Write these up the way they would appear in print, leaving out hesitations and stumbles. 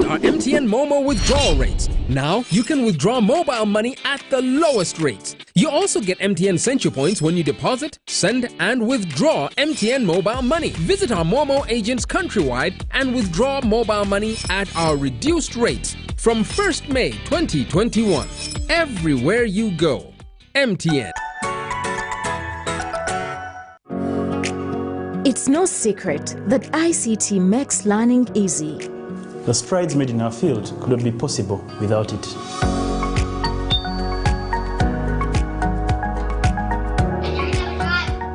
Our MTN Momo withdrawal rates. Now you can withdraw mobile money at the lowest rates. You also get MTN Central Points when you deposit, send, and withdraw MTN mobile money. Visit our Momo agents countrywide and withdraw mobile money at our reduced rates from 1st May 2021. Everywhere you go, MTN. It's no secret that ICT makes learning easy. The strides made in our field could not be possible without it.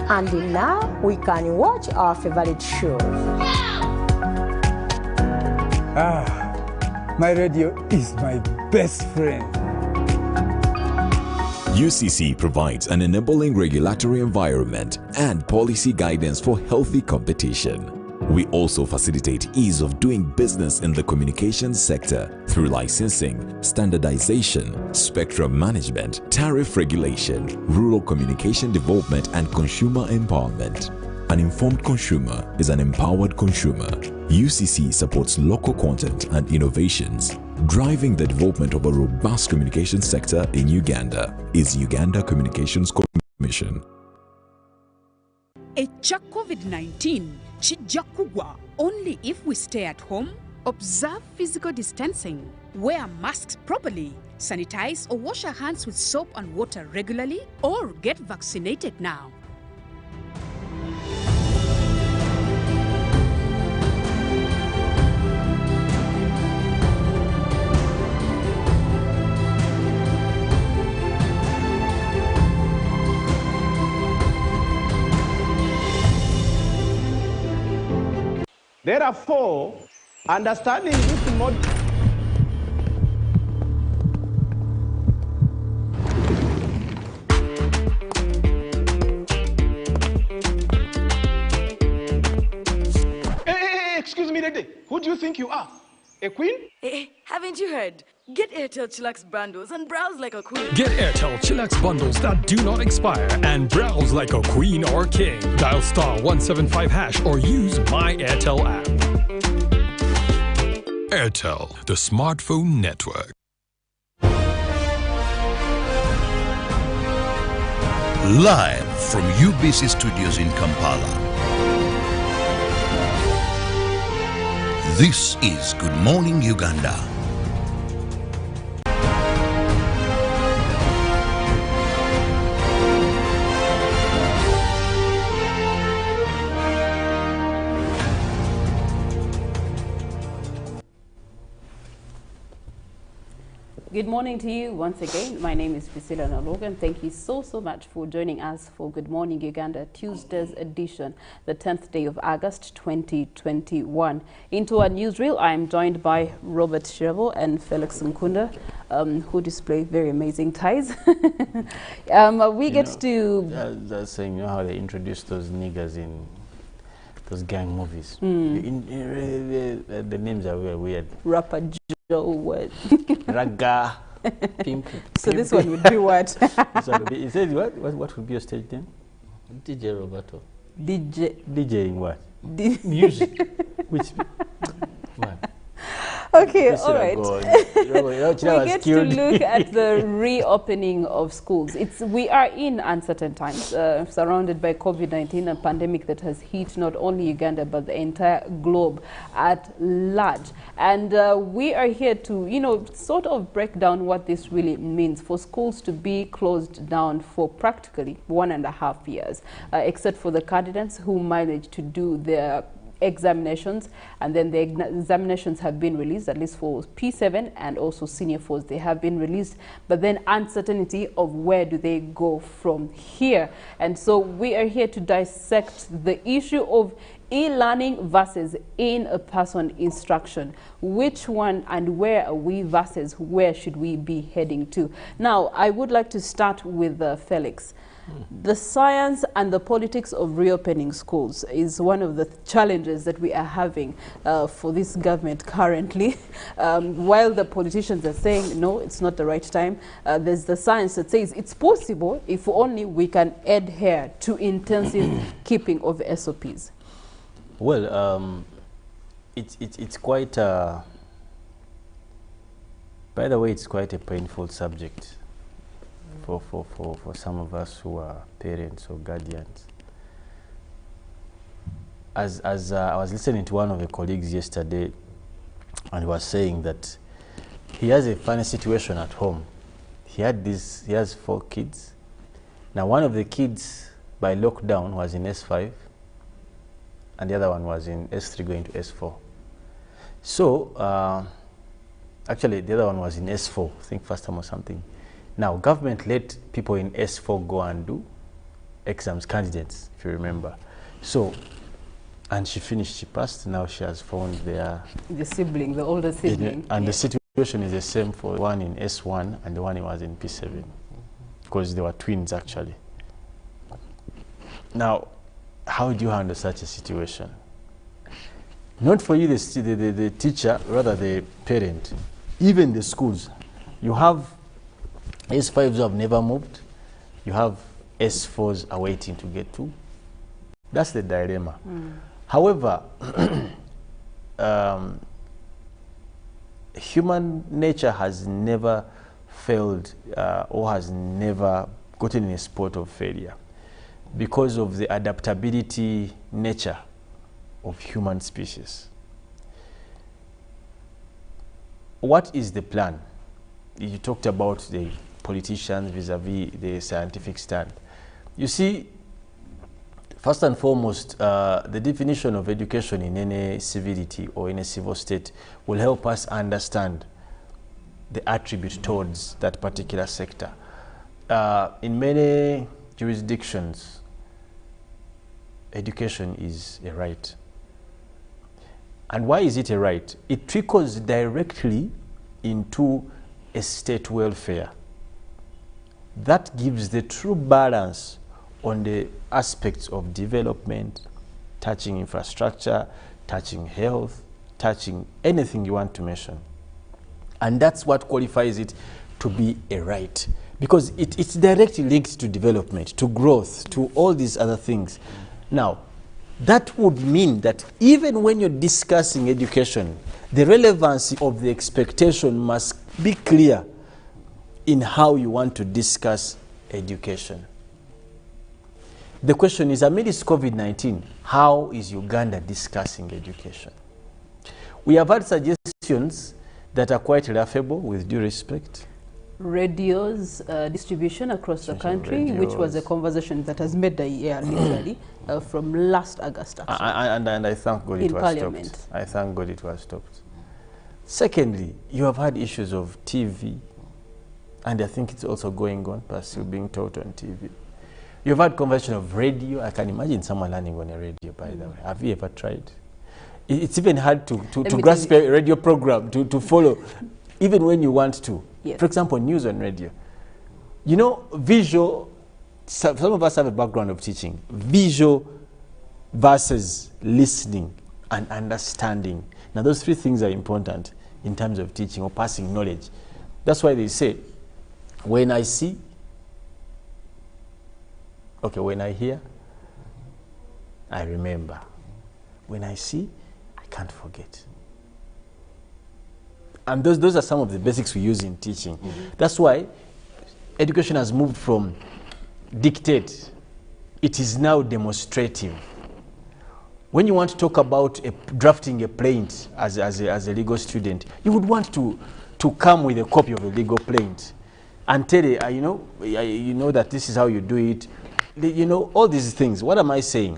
And now we can watch our favorite shows. My radio is my best friend. UCC provides an enabling regulatory environment and policy guidance for healthy competition. We also facilitate ease of doing business in the communications sector through licensing, standardization, spectrum management, tariff regulation, rural communication development, and consumer empowerment. An informed consumer is an empowered consumer. UCC supports local content and innovations. Driving the development of a robust communication sector in Uganda is Uganda Communications Commission. Echa COVID-19 chijja kugwa only if we stay at home, observe physical distancing, wear masks properly, sanitize or wash our hands with soap and water regularly, or get vaccinated now. Therefore, understanding this model. Hey, excuse me, lady. Who do you think you are? A queen? Hey, haven't you heard? Get Airtel Chillax bundles and browse like a queen. Get Airtel Chillax bundles that do not expire and browse like a queen or king. Dial *175# or use My Airtel app. Airtel, the smartphone network. Live from UBC Studios in Kampala. This is Good Morning Uganda. Good morning to you once again. My name is Priscilla Nalwoga, and thank you so much for joining us for Good Morning Uganda Tuesday's edition, the 10th day of August 2021. Into our newsreel, I am joined by Robert Kirabo and Felix Nkunda, who display very amazing ties. That's saying, you know how they introduce those niggers in those gang movies. The names are very weird. Rapper Joe, what? Raga. Pimp. So this one would be what? He said what would be your stage name? DJ Roberto. DJing what? Music. Which what? Okay, all right. We get to look at the reopening of schools. We are in uncertain times, surrounded by COVID-19, a pandemic that has hit not only Uganda but the entire globe at large. And we are here to, sort of break down what this really means for schools to be closed down for practically 1.5 years, except for the candidates who managed to do their examinations, and then the examinations have been released, at least for P7 and also Senior 4s. They have been released, but then uncertainty of where do they go from here. And so we are here to dissect the issue of e-learning versus in-person instruction. Which one and where are we versus where should we be heading to? Now, I would like to start with Felix. The science and the politics of reopening schools is one of the challenges that we are having for this government currently. While the politicians are saying, no, it's not the right time, there's the science that says it's possible if only we can adhere to intensive keeping of SOPs. Well, it's quite By the way, it's quite a painful subject for some of us who are parents or guardians. As I was listening to one of the colleagues yesterday, and he was saying that he has a funny situation at home. He has 4 kids. Now one of the kids by lockdown was in S5, and the other one was in S3 going to S4. So actually the other one was in S4, I think first time or something. Now government let people in S4 go and do exams, candidates, if you remember. So, and she finished, she passed. Now she has found the sibling, the older sibling. And the situation is the same for one in S1 and the one who was in P7, because they were twins actually. Now, how do you handle such a situation? Not for you, the teacher, rather the parent, even the schools. You have S5s who have never moved. You have S4s are waiting to get to. That's the dilemma. However, human nature has never failed or has never gotten in a spot of failure because of the adaptability nature of human species. What is the plan? You talked about the politicians vis-a-vis the scientific stand. You see, first and foremost, the definition of education in any civility or in a civil state will help us understand the attribute towards that particular sector. In many jurisdictions, education is a right. And why is it a right? It trickles directly into a state welfare. That gives the true balance on the aspects of development, touching infrastructure, touching health, touching anything you want to mention. And that's what qualifies it to be a right. Because it's directly linked to development, to growth, to all these other things. Now, that would mean that even when you're discussing education, the relevancy of the expectation must be clear in how you want to discuss education. The question is, amidst COVID-19, how is Uganda discussing education? We have had suggestions that are quite laughable, with due respect. Radios distribution across the country, which was a conversation that has made the year literally from last August. And I thank God it was stopped. I thank God it was stopped. Secondly, you have had issues of TV, and I think it's also going on, but still being taught on TV. You've had conversation of radio. I can imagine someone learning on a radio, by the way. Have you ever tried? It's even hard to grasp a radio program, to follow, even when you want to. Yes. For example, news on radio. You know, visual, some of us have a background of teaching. Visual versus listening and understanding. Now, those 3 things are important in terms of teaching or passing knowledge. That's why they say, when I see, okay, when I hear, I remember. When I see, I can't forget. And those are some of the basics we use in teaching. That's why education has moved from dictate. It is now demonstrative. When you want to talk about drafting a plaint as a legal student, you would want to come with a copy of a legal plaint and tell you, you know that this is how you do it. You know, all these things. What am I saying?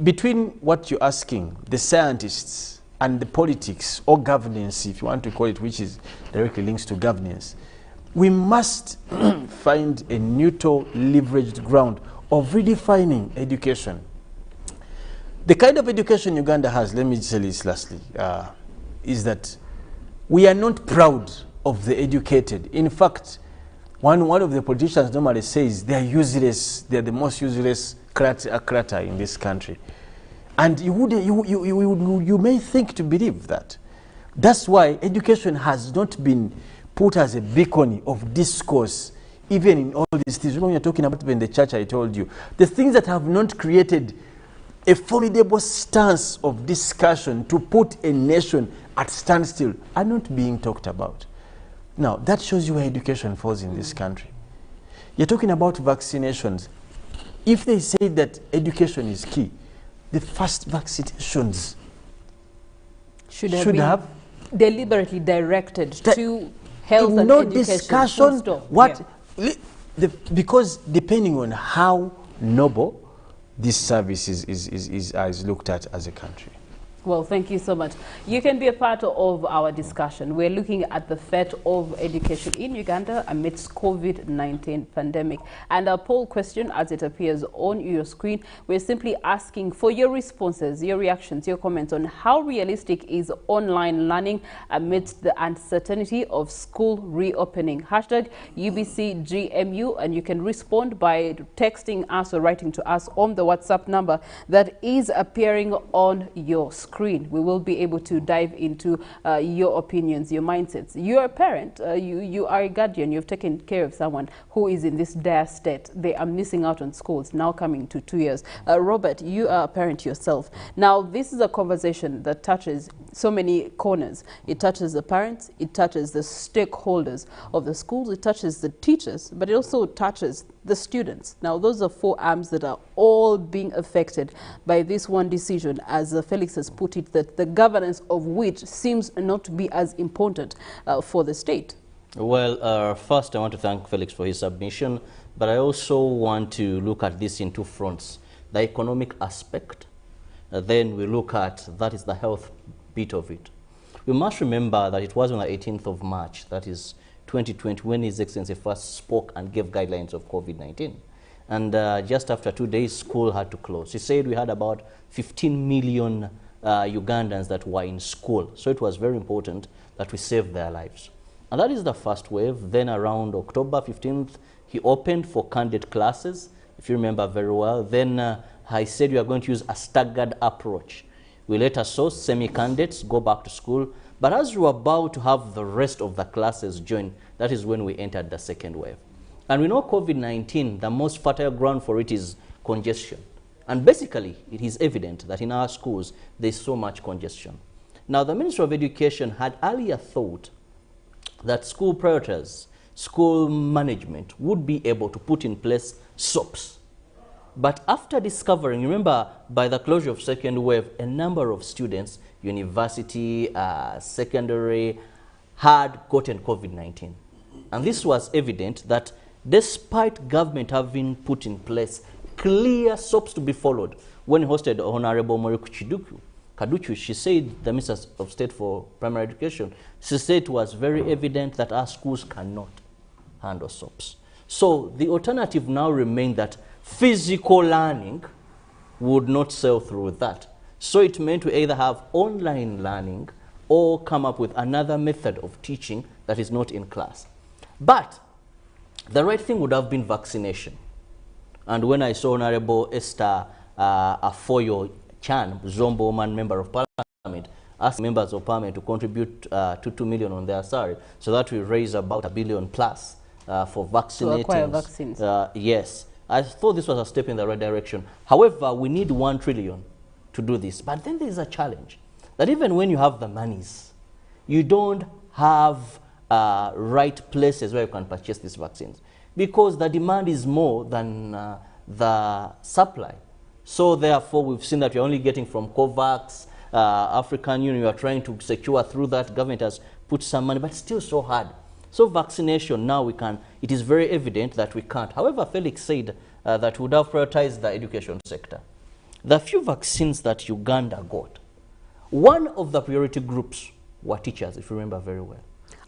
Between what you're asking, the scientists, and the politics or governance, if you want to call it, which is directly links to governance, we must find a neutral, leveraged ground of redefining education. The kind of education Uganda has, let me tell you this lastly, is that we are not proud of the educated. In fact, one of the politicians normally says they are useless, they are the most useless character in this country. And you may think to believe that. That's why education has not been put as a beacon of discourse, even in all these things. When you're talking about even the church, I told you, the things that have not created a formidable stance of discussion to put a nation at standstill are not being talked about. Now, that shows you where education falls in this country. You're talking about vaccinations. If they say that education is key, the first vaccinations should have deliberately directed to health and no education. Discussion. What? Yeah. Because depending on how noble this service is looked at as a country. Well, thank you so much. You can be a part of our discussion. We're looking at the fate of education in Uganda amidst COVID-19 pandemic. And our poll question, as it appears on your screen, we're simply asking for your responses, your reactions, your comments on how realistic is online learning amidst the uncertainty of school reopening. Hashtag UBCGMU, and you can respond by texting us or writing to us on the WhatsApp number that is appearing on your screen. We will be able to dive into your opinions, your mindsets. You're a parent, you are a guardian, you've taken care of someone who is in this dire state. They are missing out on schools, now coming to 2 years. Robert, you are a parent yourself. Now, this is a conversation that touches so many corners. It touches the parents, it touches the stakeholders of the schools, it touches the teachers, but it also touches the students. Now, those are 4 arms that are all being affected by this one decision, as Felix has put it, that the governance of which seems not to be as important for the state. Well, first I want to thank Felix for his submission, but I also want to look at this in 2 fronts. The economic aspect, then we look at, that is the health bit of it. We must remember that it was on the 18th of March, that is 2020, when His Excellency first spoke and gave guidelines of COVID-19. And just after 2 days, school had to close. He said we had about 15 million Ugandans that were in school. So it was very important that we save their lives. And that is the first wave. Then around October 15th, he opened for candidate classes, if you remember very well. Then I said we are going to use a staggered approach. We later saw semi-candidates go back to school. But as we were about to have the rest of the classes join, that is when we entered the second wave. And we know COVID-19, the most fertile ground for it is congestion. And basically, it is evident that in our schools, there's so much congestion. Now, the Minister of Education had earlier thought that school prioritizers, school management would be able to put in place SOPs. But after discovering, remember, by the closure of second wave, a number of students, university, secondary, had gotten COVID-19. And this was evident that despite government having put in place clear SOPs to be followed, when hosted Honorable Moriku Kaduchu, she said, the Minister of State for Primary Education, she said it was very evident that our schools cannot handle SOPs. So the alternative now remained that physical learning would not sail through with that. So it meant to either have online learning or come up with another method of teaching that is not in class. But the right thing would have been vaccination. And when I saw Honorable Esther Afoyo Chan, Zombo woman member of Parliament, asked members of Parliament to contribute to 2 million on their salary, so that we raise about $1 billion plus for vaccinating. To acquire vaccines. Yes. I thought this was a step in the right direction. However, we need 1 trillion to do this. But then there is a challenge that even when you have the monies, you don't have right places where you can purchase these vaccines, because the demand is more than the supply. So therefore, we've seen that you're only getting from COVAX, African Union, you are trying to secure through that. Government has put some money, but it's still so hard. So vaccination, now we can, it is very evident that we can't. However, Felix said that we would have prioritized the education sector. The few vaccines that Uganda got, one of the priority groups were teachers, if you remember very well.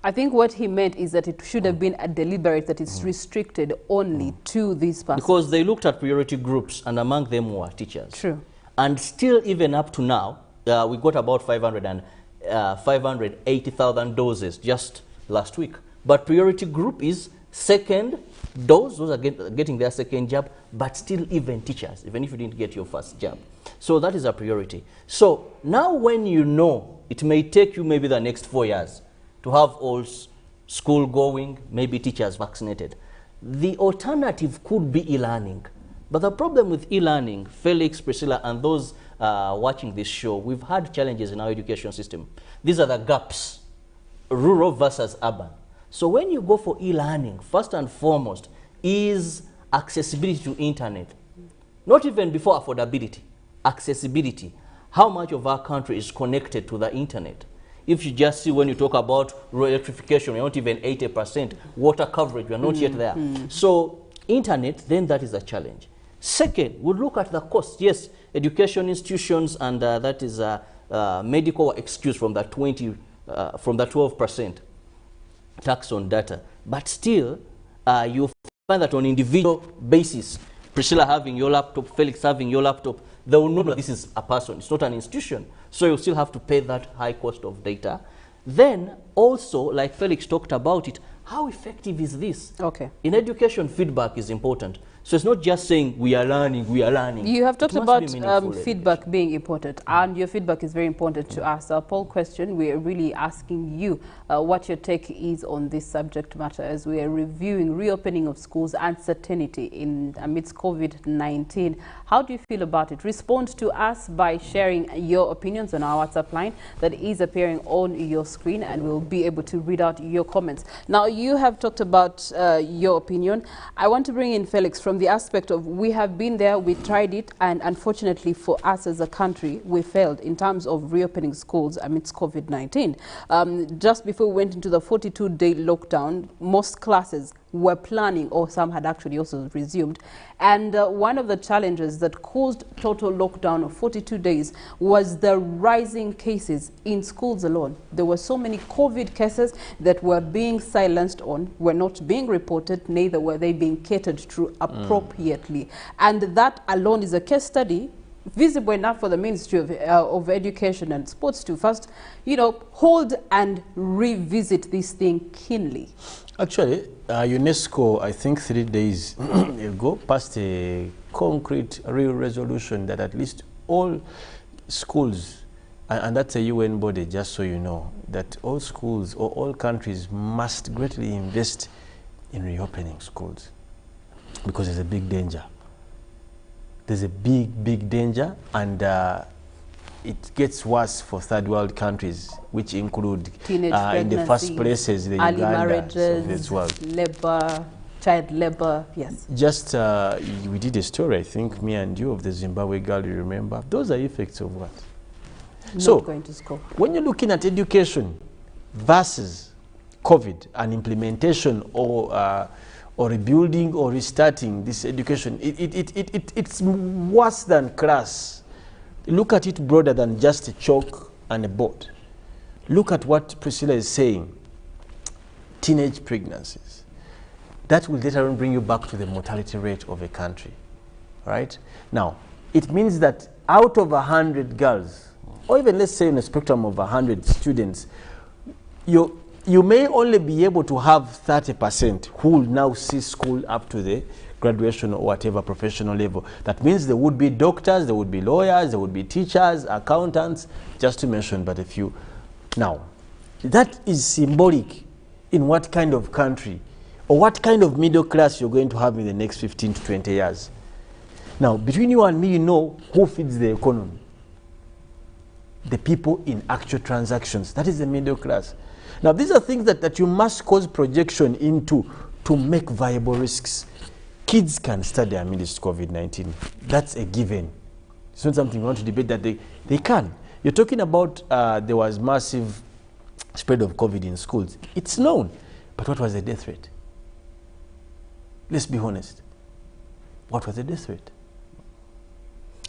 I think what he meant is that it should have been a deliberate, that it's restricted only to these persons. Because they looked at priority groups, and among them were teachers. True. And still, even up to now, we got about 580,000 doses just last week. But priority group is second dose, those are getting their second jab, but still even teachers, even if you didn't get your first jab. So that is a priority. So now when you know it may take you maybe the next 4 years to have all school going, maybe teachers vaccinated, the alternative could be e-learning. But the problem with e-learning, Felix, Priscilla, and those watching this show, we've had challenges in our education system. These are the gaps, rural versus urban. So when you go for e-learning, first and foremost is accessibility to internet. Not even before affordability, accessibility. How much of our country is connected to the internet? If you just see when you talk about rural electrification, we're not even 80%. Water coverage, we're not yet there. So internet, then that is a challenge. Second, we'll look at the cost. Yes, education institutions and that is medical excuse from the 12% tax on data. But still, you find that on individual basis, Priscilla having your laptop, Felix having your laptop, they will know that this is a person, it's not an institution. So you still have to pay that high cost of data. Then also, like Felix talked about it, how effective is this? Okay. In education, feedback is important. So it's not just saying we are learning, we are learning. You have talked about feedback being important, and your feedback is very important to us. Our poll question, we are really asking you what your take is on this subject matter as we are reviewing reopening of schools uncertainty amidst COVID-19. How do you feel about it? Respond to us by sharing your opinions on our WhatsApp line that is appearing on your screen, and we'll be able to read out your comments. Now, you have talked about your opinion. I want to bring in Felix from the aspect of we have been there, we tried it, and unfortunately for us as a country, we failed in terms of reopening schools amidst COVID-19. Just before we went into the 42-day lockdown, most classes were planning, or some had actually also resumed. And one of the challenges that caused total lockdown of 42 days was the rising cases in schools alone. There were so many COVID cases that were being silenced on, were not being reported, neither were they being catered to appropriately. And that alone is a case study visible enough for the Ministry of Education and Sports to first, hold and revisit this thing keenly. Actually, UNESCO, I think 3 days ago, passed a concrete real resolution that at least all schools, and that's a UN body, just so you know, that all schools or all countries must greatly invest in reopening schools, because there's a big danger. There's a big danger, and it gets worse for third world countries, which include teenage in the first places the early Uganda marriages, of this world. Labor, child labor, yes. Just we did a story, I think, me and you, of the Zimbabwe girl, you remember? Those are effects of what? Not going to school. When you're looking at education versus COVID and implementation or rebuilding or restarting this education, it's worse than crass. Look at it broader than just a chalk and a board. Look at what Priscilla is saying. Teenage pregnancies. That will later on bring you back to the mortality rate of a country. Right? Now, it means that out of 100 girls, or even let's say in a spectrum of 100 students, you may only be able to have 30% who will now see school up to the graduation or whatever professional level. That means there would be doctors, there would be lawyers, there would be teachers, accountants, just to mention but a few. Now, that is symbolic in what kind of country or what kind of middle class you're going to have in the next 15 to 20 years. Now, between you and me, you know who feeds the economy. The people in actual transactions. That is the middle class. Now, these are things that you must cause projection into to make viable risks. Kids can study amidst COVID-19. That's a given. It's not something we want to debate, that they can. You're talking about there was massive spread of COVID in schools. It's known. But what was the death rate? Let's be honest. What was the death rate?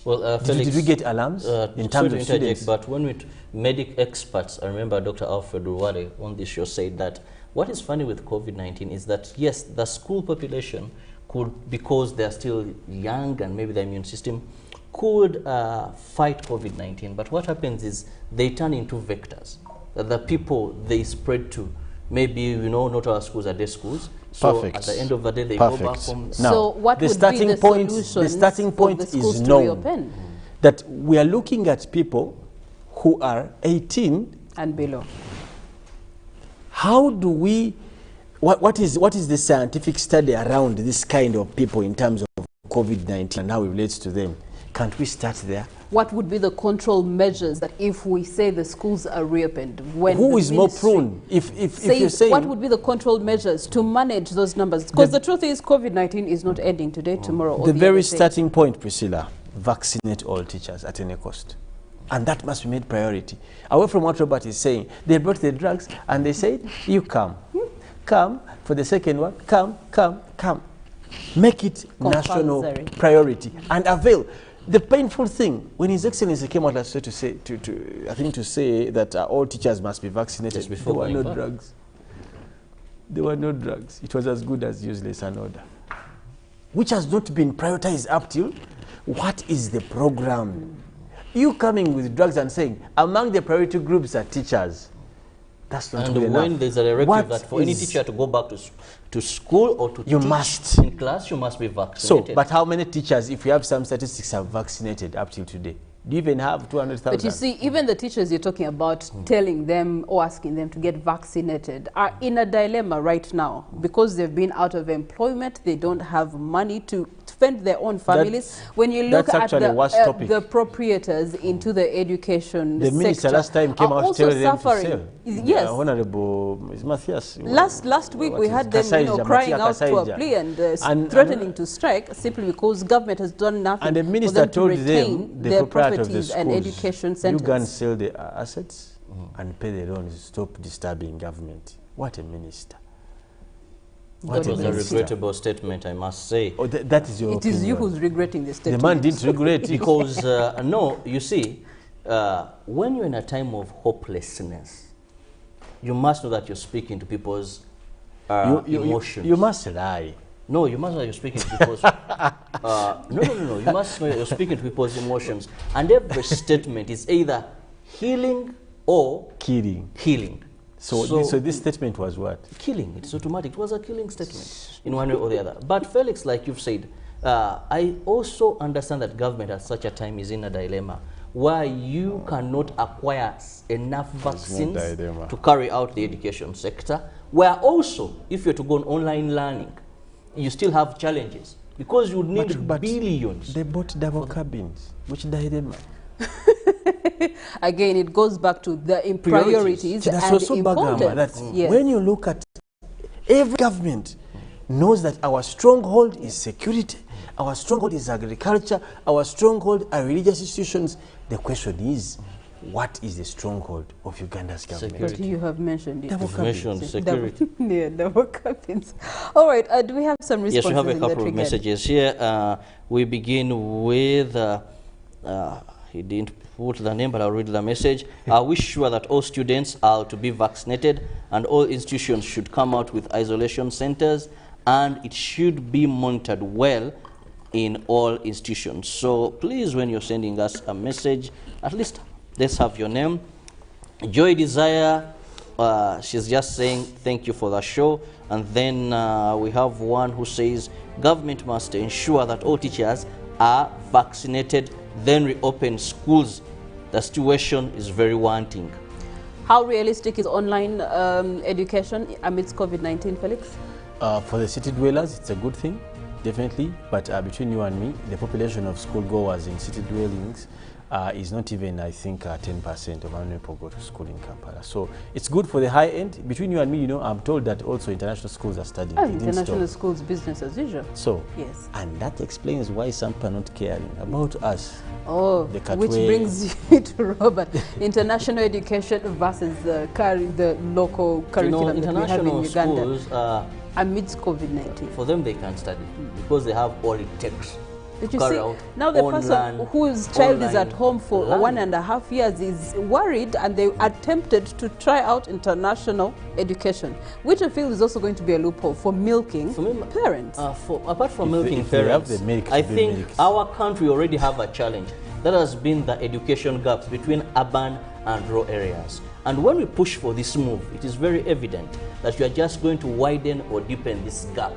Well, Felix, did we get alarms in terms of students? But when we medic experts, I remember Dr. Alfred Ruware on this show said that what is funny with COVID-19 is that, yes, the school population could, because they're still young and maybe the immune system, could fight COVID-19. But what happens is they turn into vectors. The people they spread to, maybe, not all schools are day schools. So Perfect. At the end of the day, they go back home. Now, so what would be the starting point is known. That we are looking at people who are 18 and below. How do we, what is the scientific study around this kind of people in terms of COVID-19 and how it relates to them. Can't we start there? What would be the control measures that if we say the schools are reopened? When who is more prone? If you're saying... What would be the control measures to manage those numbers? Because the truth is COVID-19 is not ending today, tomorrow, or the very starting point, Priscilla, vaccinate all teachers at any cost. And that must be made priority. Away from what Robert is saying, they brought the drugs and they said, you come. Come for the second one. Come. Make it national priority and avail. The painful thing, when His Excellency came out last year to say, to say that all teachers must be vaccinated, there were no drugs. There were no drugs. It was as good as useless an order, which has not been prioritized up till. What is the program? You coming with drugs and saying among the priority groups are teachers. That's not good enough. When there's a directive that for any teacher to go back to school or to teach in class, you must be vaccinated. So, but how many teachers, if we have some statistics, are vaccinated up till today? Do you even have 200,000? But you see, even the teachers you're talking about, telling them or asking them to get vaccinated are in a dilemma right now because they've been out of employment. They don't have money to fend their own families. When you look at the proprietors into the education sector, the minister last time came out telling them to sell. Yes. Honorable Matthias. Last week we had them crying out to a plea and threatening to strike simply because government has done nothing. And the minister told them, the proprietor of the schools, and education centers, you can sell the assets and pay the loans. Stop disturbing government. What a minister. That was a regrettable statement, I must say. Oh, that is your opinion. It is you who's regretting this statement. The man didn't regret it. Because, no, you see, when you're in a time of hopelessness, you must know that you're speaking to people's emotions. You must lie. No, you must know you're speaking to people's... no. You must know you're speaking to people's emotions. And every statement is either healing or... Killing. So this statement was what? Killing. It's automatic. It was a killing statement in one way or the other. But Felix, like you've said, I also understand that government at such a time is in a dilemma where you cannot acquire enough vaccines to carry out the education sector, where also, if you're to go on online learning, you still have challenges because you need billions. They bought double cabins, which dilemma? Again, it goes back to the priorities and importance. Yes. When you look at every government knows that our stronghold is security, our stronghold is agriculture, our stronghold are religious institutions. The question is, what is the stronghold of Uganda's government? Security. But you have mentioned it. Double cabins. Security. Double cabins. All right, do we have some responses? Yes, we have a couple of messages here. We begin with, he didn't put the name, but I'll read the message. Are we sure that all students are to be vaccinated and all institutions should come out with isolation centers and it should be monitored well in all institutions? So please, when you're sending us a message, at least let's have your name. Joy Desire, she's just saying thank you for the show. And then we have one who says government must ensure that all teachers are vaccinated, then reopen schools. The situation is very wanting. How realistic is online education amidst COVID-19, Felix? For the city dwellers, it's a good thing, definitely. But between you and me, the population of schoolgoers in city dwellings is not even, I think, 10% of how many people go to school in Kampala. So it's good for the high end. Between you and me, you know, I'm told that also international schools are studying. Oh, international schools, business as usual. So, yes. And that explains why some people are not caring about us. Oh, which brings you to Robert. International education versus the local curriculum that we have in Uganda. Schools, amidst COVID-19. For them, they can study because they have all it takes. Did you see? Now the person whose child is at home for 1.5 years is worried, and they attempted to try out international education, which I feel is also going to be a loophole for milking parents. Apart from milking parents, I think our country already have a challenge. That has been the education gaps between urban and rural areas. And when we push for this move, it is very evident that you are just going to widen or deepen this gap.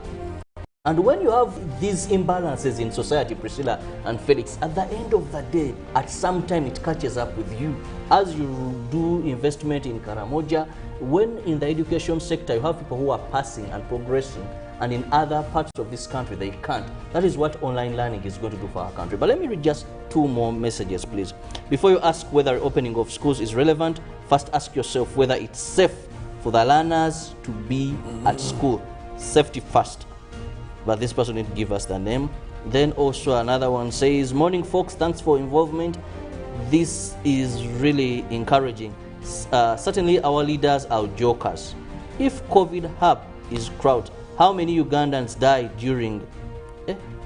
And when you have these imbalances in society, Priscilla and Felix, at the end of the day, at some time it catches up with you. As you do investment in Karamoja, when in the education sector you have people who are passing and progressing, and in other parts of this country they can't. That is what online learning is going to do for our country. But let me read just 2 more messages, please. Before you ask whether opening of schools is relevant, first ask yourself whether it's safe for the learners to be at school. Safety first. But this person didn't give us the name. Then also another one says, morning folks, thanks for involvement. This is really encouraging. Certainly our leaders are jokers. If COVID hub is crowd, how many Ugandans died during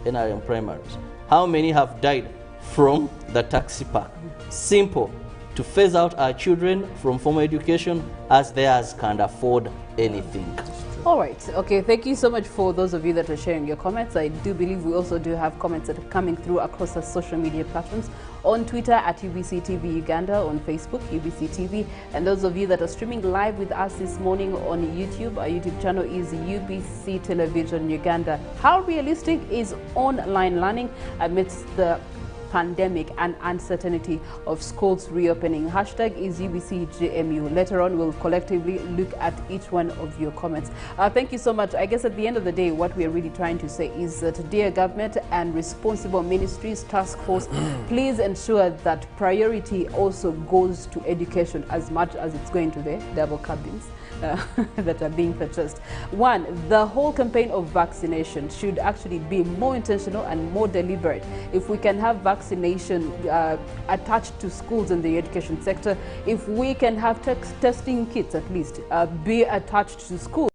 NRM primaries? How many have died from the taxi park? Simple. To phase out our children from formal education as theirs can't afford anything. All right. Okay. Thank you so much for those of you that are sharing your comments. I do believe we also do have comments that are coming through across our social media platforms. On Twitter at UBC TV Uganda, on Facebook UBC TV, and those of you that are streaming live with us this morning on YouTube, our YouTube channel is UBC Television Uganda. How realistic is online learning amidst the pandemic and uncertainty of schools reopening? Hashtag is UBCJMU. Later on, we'll collectively look at each one of your comments. Thank you so much. I guess at the end of the day, what we're really trying to say is that dear government and responsible ministries, task force, please ensure that priority also goes to education as much as it's going to the double cabins that are being purchased. One, the whole campaign of vaccination should actually be more intentional and more deliberate. If we can have vaccination attached to schools in the education sector, if we can have testing kits at least be attached to schools,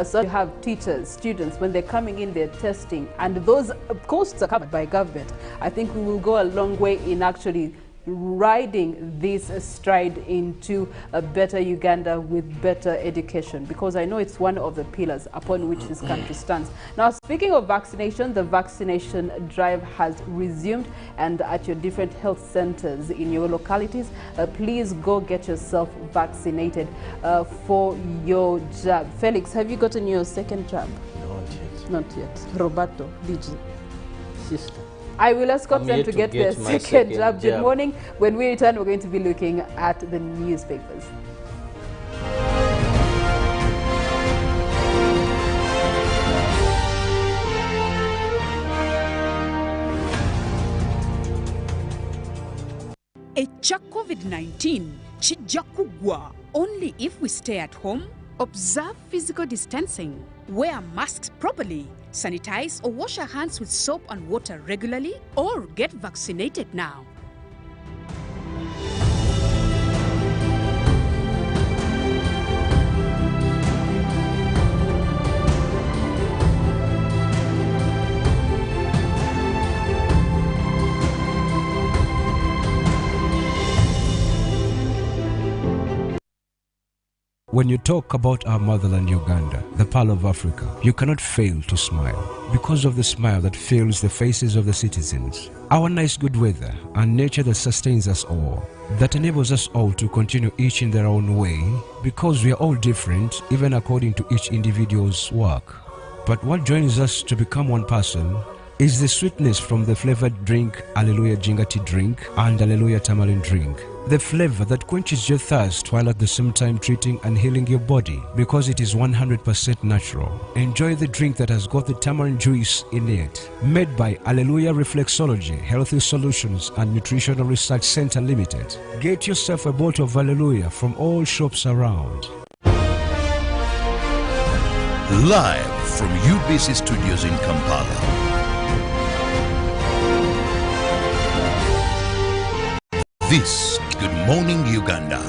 so you have teachers, students, when they're coming in, they're testing, and those costs are covered by government. I think we will go a long way in actually riding this stride into a better Uganda with better education, because I know it's one of the pillars upon which this country stands. Now, speaking of vaccination, the vaccination drive has resumed, and at your different health centers in your localities, please go get yourself vaccinated for your jab. Felix, have you gotten your second jab? Not yet. Not yet. Roberto, did you? Sister, I will escort them to get their second jab. Good morning. When we return, we're going to be looking at the newspapers. Echa COVID-19 chijja kugwa only if we stay at home, observe physical distancing, wear masks properly, sanitize or wash our hands with soap and water regularly, or get vaccinated now. When you talk about our motherland Uganda, the Pearl of Africa, you cannot fail to smile because of the smile that fills the faces of the citizens. Our nice good weather and nature that sustains us all, that enables us all to continue each in their own way, because we are all different even according to each individual's work. But what joins us to become one person is the sweetness from the flavored drink Alleluia Jingati drink and Alleluia Tamarind drink. The flavor that quenches your thirst while at the same time treating and healing your body, because it is 100% natural. Enjoy the drink that has got the tamarind juice in it. Made by Alleluia Reflexology, Healthy Solutions and Nutritional Research Center Limited. Get yourself a bottle of Alleluia from all shops around. Live from UBC Studios in Kampala. This is Good Morning Uganda.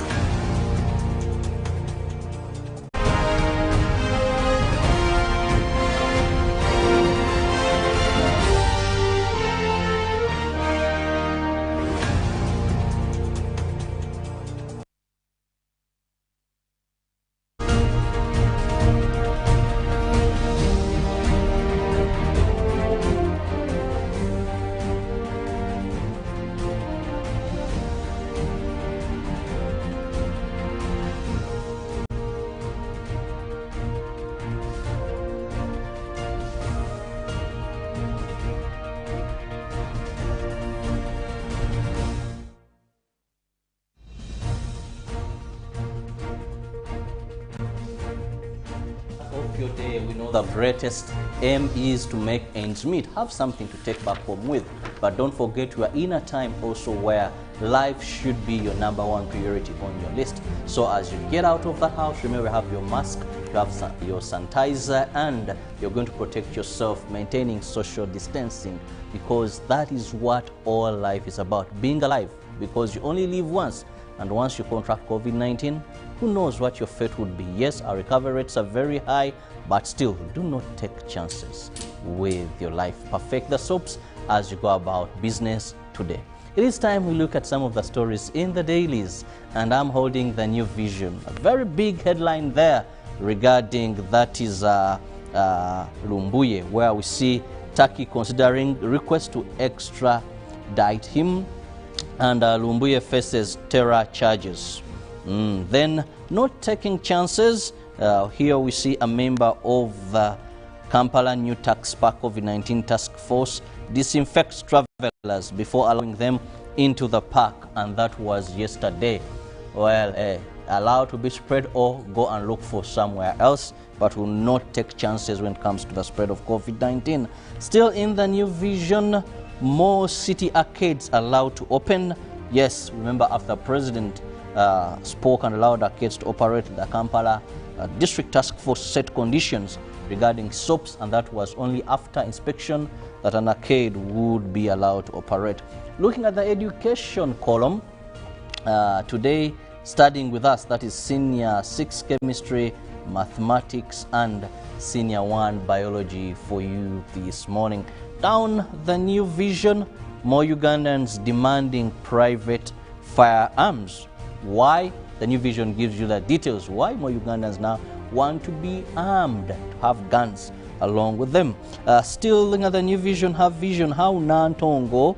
your day, we know the greatest aim is to make ends meet. Have something to take back home with. But don't forget, we are in a time also where life should be your #1 priority on your list. So as you get out of the house, remember you have your mask, you have your sanitizer, and you're going to protect yourself, maintaining social distancing, because that is what all life is about, being alive, because you only live once. And once you contract COVID-19, who knows what your fate would be. Yes, our recovery rates are very high, but still, do not take chances with your life. Perfect the soaps as you go about business today. It is time we look at some of the stories in the dailies, and I'm holding the New Vision. A very big headline there regarding that is Lumbuye, where we see Turkey considering request to extradite him, and Lumbuye faces terror charges. Then, not taking chances, here we see a member of the Kampala New Tax Park COVID-19 Task Force disinfects travelers before allowing them into the park, and that was yesterday. Well, allowed to be spread or go and look for somewhere else, but will not take chances when it comes to the spread of COVID-19. Still in the New Vision, more city arcades allowed to open. Yes, remember after President spoke and allowed arcades to operate, the Kampala District Task Force set conditions regarding soaps, and that was only after inspection that an arcade would be allowed to operate. Looking at the education column, today studying with us, that is Senior 6 Chemistry, Mathematics, and Senior 1 Biology for you this morning. Down the New Vision, more Ugandans demanding private firearms. Why? The New Vision gives you the details why more Ugandans now want to be armed, to have guns along with them. Still looking at the New Vision, have vision how Nantongo,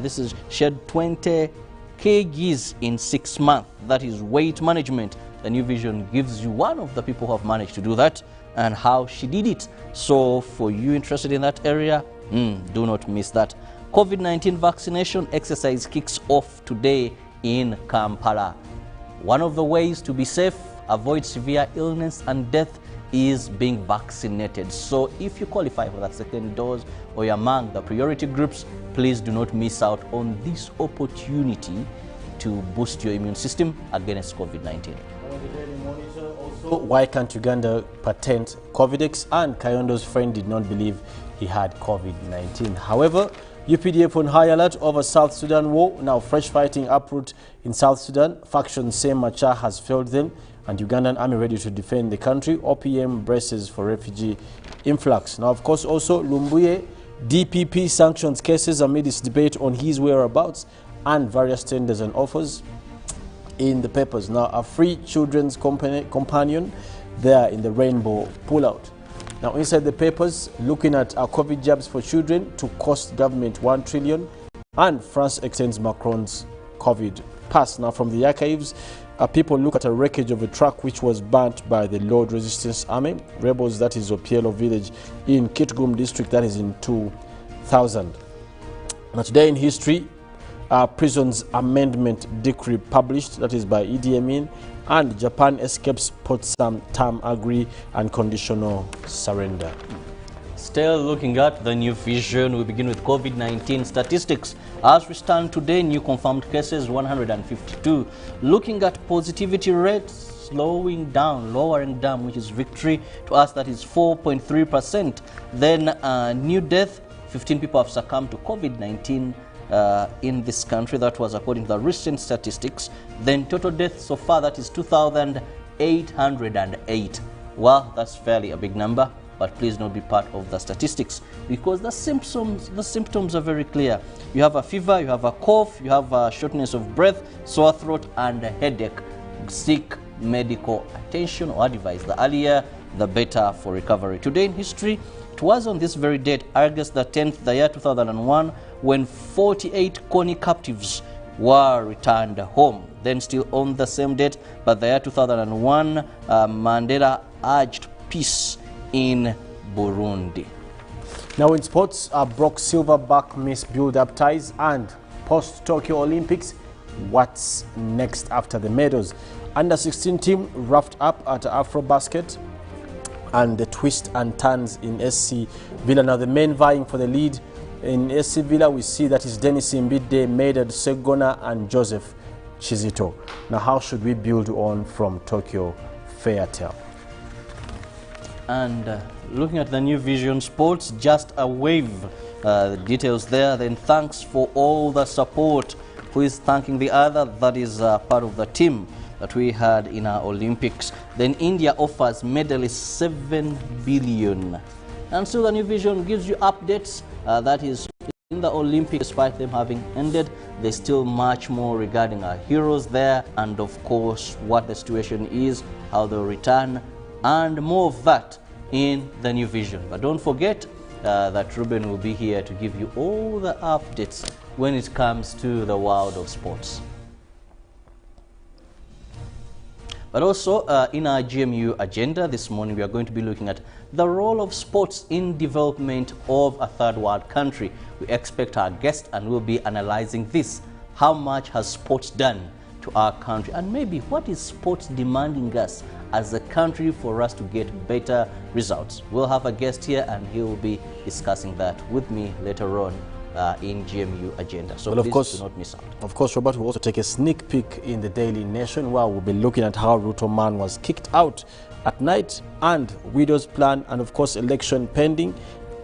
this is shed 20 kgs in 6 months. That is weight management. The New Vision gives you one of the people who have managed to do that and how she did it. So for you interested in that area, do not miss that. COVID-19 vaccination exercise kicks off today in Kampala. One of the ways to be safe, avoid severe illness and death, is being vaccinated. So if you qualify for that second dose or you're among the priority groups, please do not miss out on this opportunity to boost your immune system against COVID-19. Also, why can't Uganda patent Covidex? And Kayondo's friend did not believe he had COVID-19. However, UPDF on high alert over South Sudan war. Now fresh fighting uproot in South Sudan. Factions say Machar has failed them, and Ugandan army ready to defend the country. OPM braces for refugee influx. Now, of course, also Lumbuye DPP sanctions cases amid its debate on his whereabouts, and various tenders and offers in the papers. Now, a free children's companion there in the rainbow pullout. Now, inside the papers, looking at our COVID jabs for children to cost government 1 trillion, and France extends Macron's COVID pass. Now, from the archives, people look at a wreckage of a truck which was burnt by the Lord Resistance Army rebels, that is Opielo village in Kitgum district, that is in 2000. Now, today in history, prisons amendment decree published, that is by Idi Amin, and Japan escapes Potsdam term agree and conditional surrender. Still looking at the New Vision, we begin with COVID-19 statistics. As we stand today, new confirmed cases 152. Looking at positivity rates, lowering down, which is victory to us, that is 4.3%. Then new death, 15 people have succumbed to COVID-19 in this country. That was according to the recent statistics. Then total deaths so far, that is 2,808. Well, that's fairly a big number, but please don't be part of the statistics, because the symptoms are very clear. You have a fever, you have a cough, you have a shortness of breath, sore throat, and a headache. Seek medical attention or advice. The earlier, the better for recovery. Today in history, it was on this very date, August the 10th, the year 2001, when 48 Kony captives were returned home. Then still on the same date, but the year 2001, Mandela urged peace in Burundi. Now in sports, Brock Silverback Miss build-up ties, and post-Tokyo Olympics, what's next after the medals? Under 16 team wrapped up at AfroBasket. and the twists and turns in SC Villa. Now the men vying for the lead in SC Villa, we see that is Dennis Mbide, Medad Segona and Joseph Chizito. Now how should we build on from Tokyo Fairtel? And looking at the New Vision Sports, just a wave. The details there. Then thanks for all the support. Who is thanking the other? That is part of the team that we had in our Olympics. Then India offers medalists 7 billion. And so the New Vision gives you updates. That is in the Olympics, despite them having ended, there's still much more regarding our heroes there, and of course what the situation is, how they'll return, and more of that in the New Vision. But don't forget that Ruben will be here to give you all the updates when it comes to the world of sports. But also in our GMU agenda this morning, we are going to be looking at the role of sports in development of a third world country. We expect our guest and we'll be analyzing this. How much has sports done to our country? And maybe what is sports demanding us as a country for us to get better results? We'll have a guest here and he will be discussing that with me later on in GMU agenda. So well, please do not miss out. Of course, Robert will also take a sneak peek in the Daily Nation, where we'll be looking at how Ruto Man was kicked out at night, and widow's plan, and of course election pending,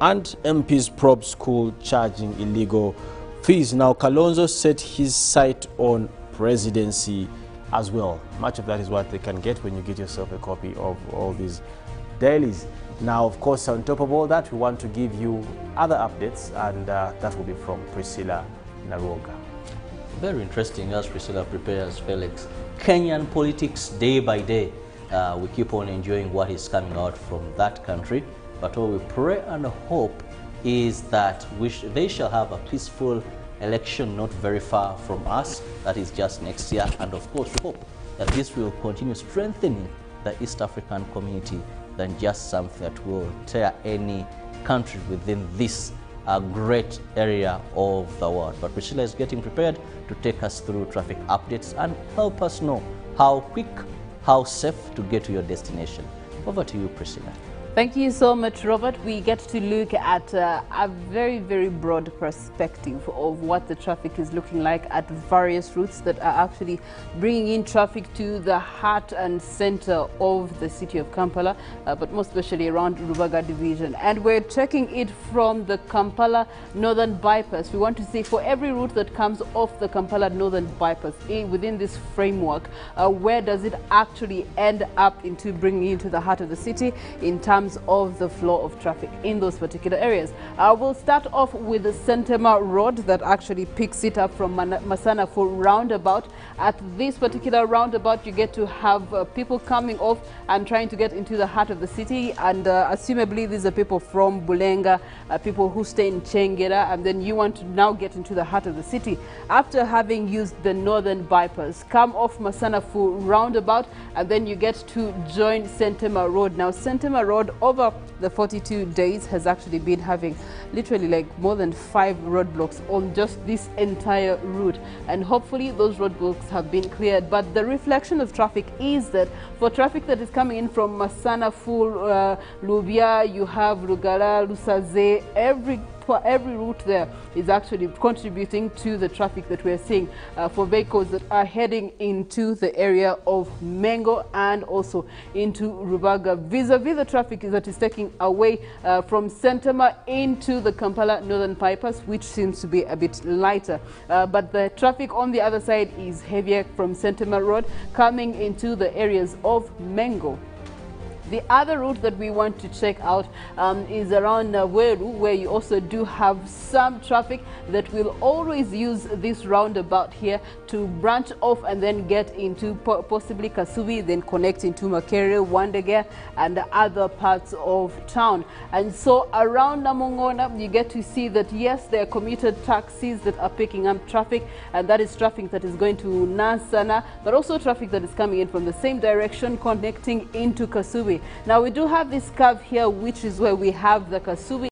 and MPs probe school charging illegal fees. Now Kalonzo set his sight on presidency as well. Much of that is what they can get when you get yourself a copy of all these dailies. Now, of course, on top of all that, we want to give you other updates, and that will be from Priscilla Nalwoga. Very interesting as Priscilla prepares, Felix. Kenyan politics day by day. We keep on enjoying what is coming out from that country, but all we pray and hope is that they shall have a peaceful election not very far from us. That is just next year, and of course we hope that this will continue strengthening the East African community than just something that will tear any country within this great area of the world. But Priscilla is getting prepared to take us through traffic updates and help us know how quick, how safe to get to your destination. Over to you, Priscilla. Thank you so much, Robert. We get to look at a very, very broad perspective of what the traffic is looking like at various routes that are actually bringing in traffic to the heart and center of the city of Kampala, but most especially around Rubaga division. And we're checking it from the Kampala Northern Bypass. We want to see for every route that comes off the Kampala Northern Bypass within this framework, where does it actually end up into bringing into the heart of the city in terms of the flow of traffic in those particular areas. We'll start off with the Sentema Road that actually picks it up from Masana for roundabout. At this particular roundabout, you get to have people coming off and trying to get into the heart of the city, and assumably these are people from Bulenga, people who stay in Chengera, and then you want to now get into the heart of the city. After having used the Northern Bypass, come off Masana for roundabout, and then you get to join Sentema Road. Now Sentema Road over the 42 days has actually been having literally like more than 5 roadblocks on just this entire route, and hopefully those roadblocks have been cleared. But the reflection of traffic is that for traffic that is coming in from Masana Full, Lubia, you have Rugala, Lusaze, every route there is actually contributing to the traffic that we're seeing for vehicles that are heading into the area of Mengo and also into Rubaga. Vis-a-vis the traffic that is taking away from Sentema into the Kampala Northern Bypass, which seems to be a bit lighter. But the traffic on the other side is heavier from Sentema Road coming into the areas of Mengo. The other route that we want to check out is around Weru, where you also do have some traffic that will always use this roundabout here to branch off and then get into possibly Kasubi, then connect into Makere, Wandegea, and other parts of town. And so around Namongona, you get to see that yes, there are commuter taxis that are picking up traffic, and that is traffic that is going to Nansana, but also traffic that is coming in from the same direction, connecting into Kasubi. Now we do have this curve here, which is where we have the Kasubi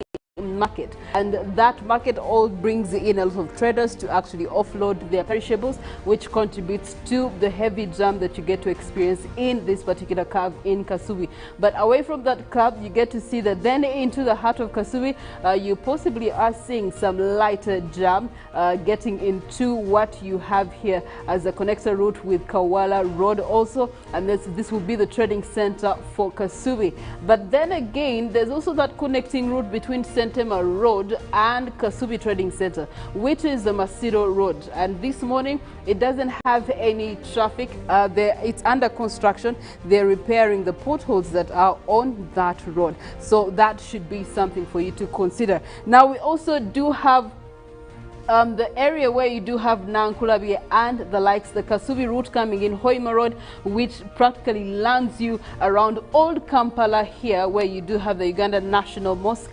market, and that market all brings in a lot of traders to actually offload their perishables, which contributes to the heavy jam that you get to experience in this particular curve in Kasubi. But away from that curve, you get to see that then into the heart of Kasubi, you possibly are seeing some lighter jam getting into what you have here as a connector route with Kawala Road also, and this will be the trading center for Kasubi. But then again, there's also that connecting route between Sentema Road and Kasubi Trading Center, which is the Masiro Road, and this morning it doesn't have any traffic. It's under construction. They're repairing the potholes that are on that road, so that should be something for you to consider. Now we also do have the area where you do have Nankulabi and the likes, the Kasubi route coming in Hoima Road, which practically lands you around Old Kampala here, where you do have the Uganda National Mosque.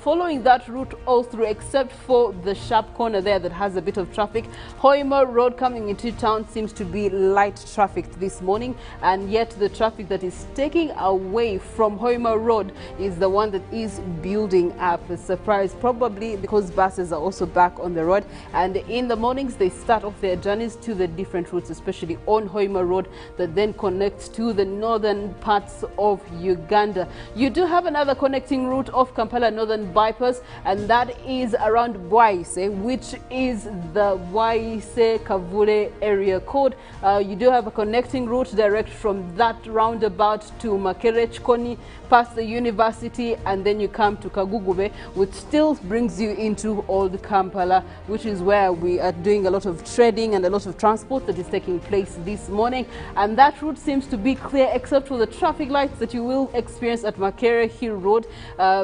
Following that route all through, except for the sharp corner there that has a bit of traffic. Hoima Road coming into town seems to be light traffic this morning, and yet the traffic that is taking away from Hoima Road is the one that is building up. A surprise, probably because buses are also back on the road. And in the mornings, they start off their journeys to the different routes, especially on Hoima Road, that then connects to the northern parts of Uganda. You do have another connecting route of Kampala Northern Bypass, and that is around Bwaise, which is the Bwaise Kavule area code. You do have a connecting route direct from that roundabout to Makere Chikoni, past the university, and then you come to Kagugube, which still brings you into Old Kampala, which is where we are doing a lot of trading and a lot of transport that is taking place this morning. And that route seems to be clear, except for the traffic lights that you will experience at Makere Hill Road.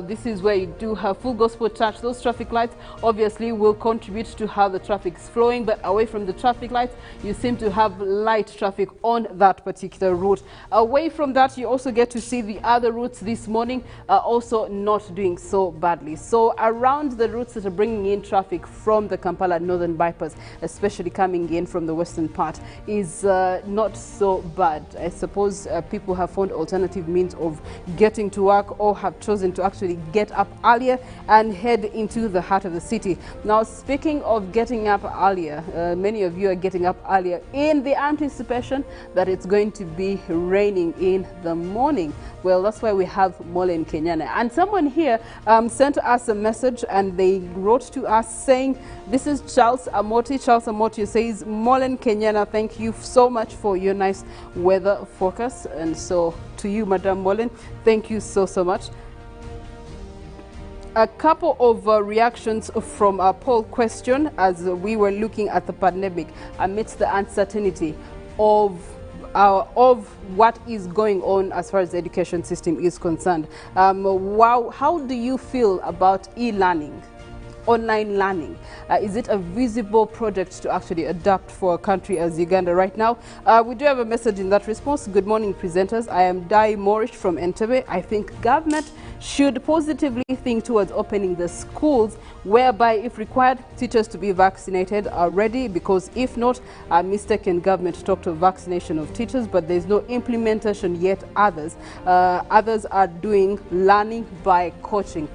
This is where you do have Full Gospel Church. Those traffic lights obviously will contribute to how the traffic is flowing, but away from the traffic lights, you seem to have light traffic on that particular route. Away from that, you also get to see the other routes this morning are also not doing so badly. So around the routes that are bringing in traffic from the Kampala Northern Bypass, especially coming in from the western part, is not so bad. I suppose people have found alternative means of getting to work, or have chosen to actually get up earlier and head into the heart of the city. Now, speaking of getting up earlier, many of you are getting up earlier in the anticipation that it's going to be raining in the morning. Well, that's why we have Molen Kenyana. And someone here sent us a message, and they wrote to us saying, this is Charles Amoti. Charles Amoti says, Molen Kenyana, thank you so much for your nice weather forecast. And so to you, Madam Molen, thank you so much. A couple of reactions from our poll question as we were looking at the pandemic amidst the uncertainty of what is going on as far as the education system is concerned. How do you feel about e-learning, online learning? Is it a visible project to actually adapt for a country as Uganda right now? We do have a message in that response. Good morning, presenters. I am Dai Morish from Entebbe. I think government should positively think towards opening the schools, whereby if required, teachers to be vaccinated already, because if not, mistaken government talked of vaccination of teachers, but there's no implementation yet. Others are doing learning by coaching,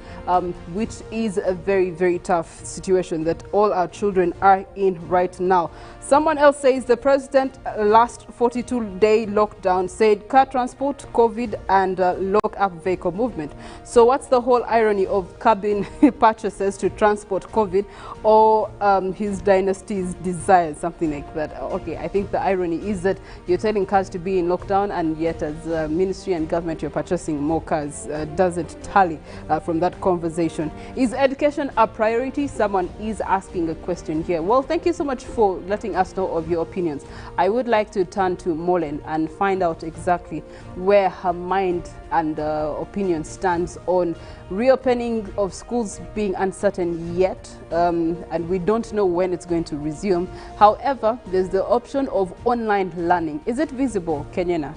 which is a very tough situation that all our children are in right now. Someone else says the president last 42-day lockdown said car transport, COVID, and lock up vehicle movement. So what's the whole irony of cabin purchases to transport COVID, or his dynasty's desires, something like that? Okay, I think the irony is that you're telling cars to be in lockdown, and yet as a ministry and government you're purchasing more cars. Doesn't tally from that conversation. Is education a priority? Someone is asking a question here. Well, thank you so much for letting us know of your opinions. I would like to turn to Molen and find out exactly where her mind and opinion stands on reopening of schools being uncertain yet, and we don't know when it's going to resume. However, there's the option of online learning. Is it visible, Kenyana?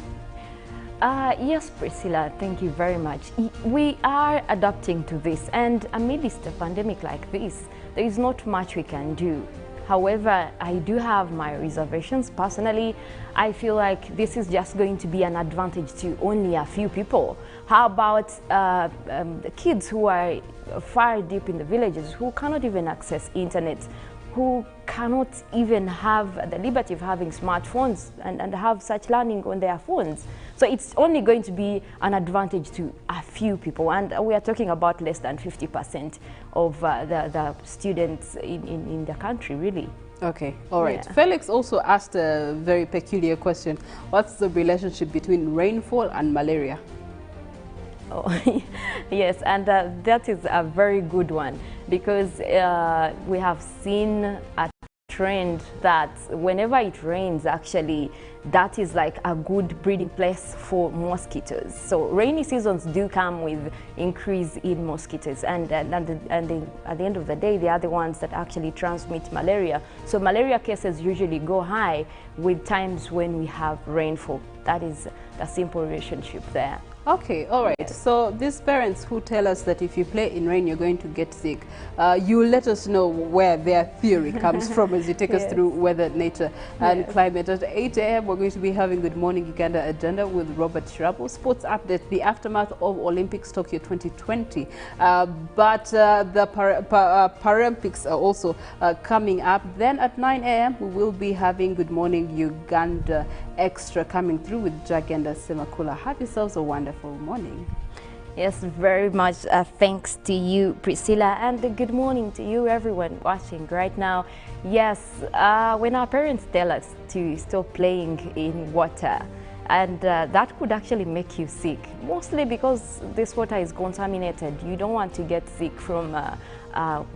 Yes, Priscilla, thank you very much. We are adapting to this, and amidst a pandemic like this, there is not much we can do. However, I do have my reservations. Personally, I feel like this is just going to be an advantage to only a few people. How about the kids who are far deep in the villages, who cannot even access internet, who cannot even have the liberty of having smartphones and have such learning on their phones? So it's only going to be an advantage to a few people, and we are talking about less than 50% of the students in the country, really. Okay, all right. Yeah. Felix also asked a very peculiar question. What's the relationship between rainfall and malaria? Oh, yes, and that is a very good one, because we have seen a trend that whenever it rains, actually, that is like a good breeding place for mosquitoes. So rainy seasons do come with increase in mosquitoes, and at the end of the day, they are the ones that actually transmit malaria. So malaria cases usually go high with times when we have rainfall. That is the simple relationship there. Okay, all right. So these parents who tell us that if you play in rain, you're going to get sick, you let us know where their theory comes from as you take us through weather, nature, and climate. At 8 a.m., we're going to be having Good Morning Uganda agenda with Robert Kirabo. Sports update, the aftermath of Olympics Tokyo 2020. But the Paralympics are also coming up. Then at 9 a.m., we will be having Good Morning Uganda Extra coming through with Jagenda Semakula. Have yourselves a wonderful morning. Yes, very much thanks to you, Priscilla, and good morning to you, everyone watching right now. Yes, when our parents tell us to stop playing in water, and that could actually make you sick, mostly because this water is contaminated. You don't want to get sick from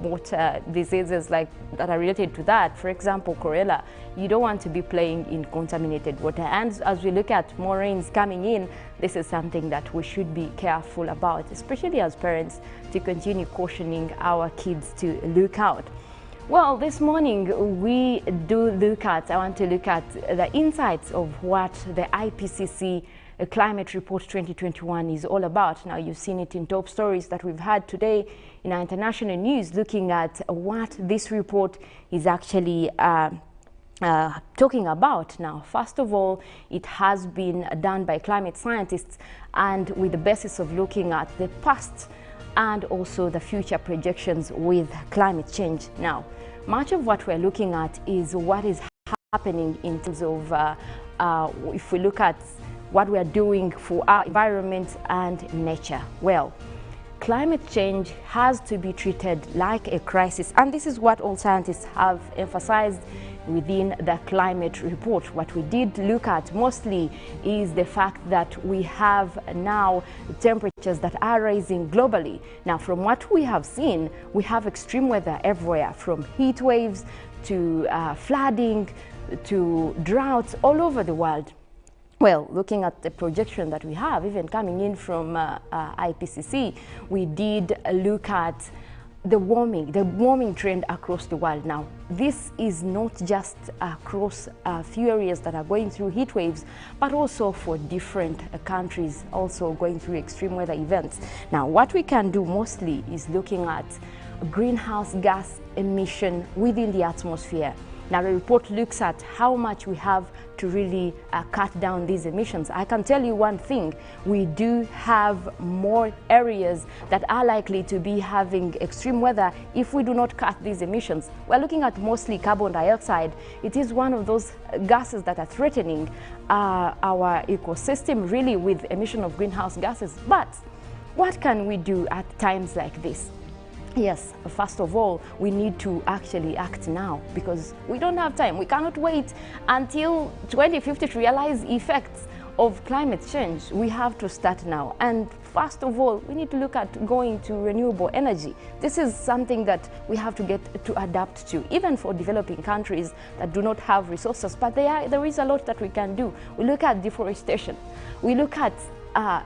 water diseases like that are related to that. For example, cholera. You don't want to be playing in contaminated water. And as we look at more rains coming in, this is something that we should be careful about, especially as parents, to continue cautioning our kids to look out. Well, this morning I want to look at the insights of what the IPCC Climate Report 2021 is all about. Now, you've seen it in top stories that we've had today in our international news, looking at what this report is actually talking about. Now, first of all, it has been done by climate scientists, and with the basis of looking at the past and also the future projections with climate change. Now, much of what we're looking at is what is happening in terms of, if we look at what we are doing for our environment and nature. Well, climate change has to be treated like a crisis, and this is what all scientists have emphasized within the climate report. What we did look at mostly is the fact that we have now temperatures that are rising globally. Now, from what we have seen, we have extreme weather everywhere, from heat waves to flooding to droughts all over the world. Well, looking at the projection that we have, even coming in from IPCC, we did look at the warming trend across the world. Now, this is not just across a few areas that are going through heat waves, but also for different countries also going through extreme weather events. Now, what we can do mostly is looking at greenhouse gas emission within the atmosphere. Now, the report looks at how much we have to really cut down these emissions. I can tell you one thing, we do have more areas that are likely to be having extreme weather if we do not cut these emissions. We're looking at mostly carbon dioxide. It is one of those gases that are threatening our ecosystem, really, with emission of greenhouse gases. But what can we do at times like this? Yes, first of all, we need to actually act now, because we don't have time. We cannot wait until 2050 to realize effects of climate change. We have to start now. And first of all, we need to look at going to renewable energy. This is something that we have to get to adapt to, even for developing countries that do not have resources. But there is a lot that we can do. We look at deforestation. We look at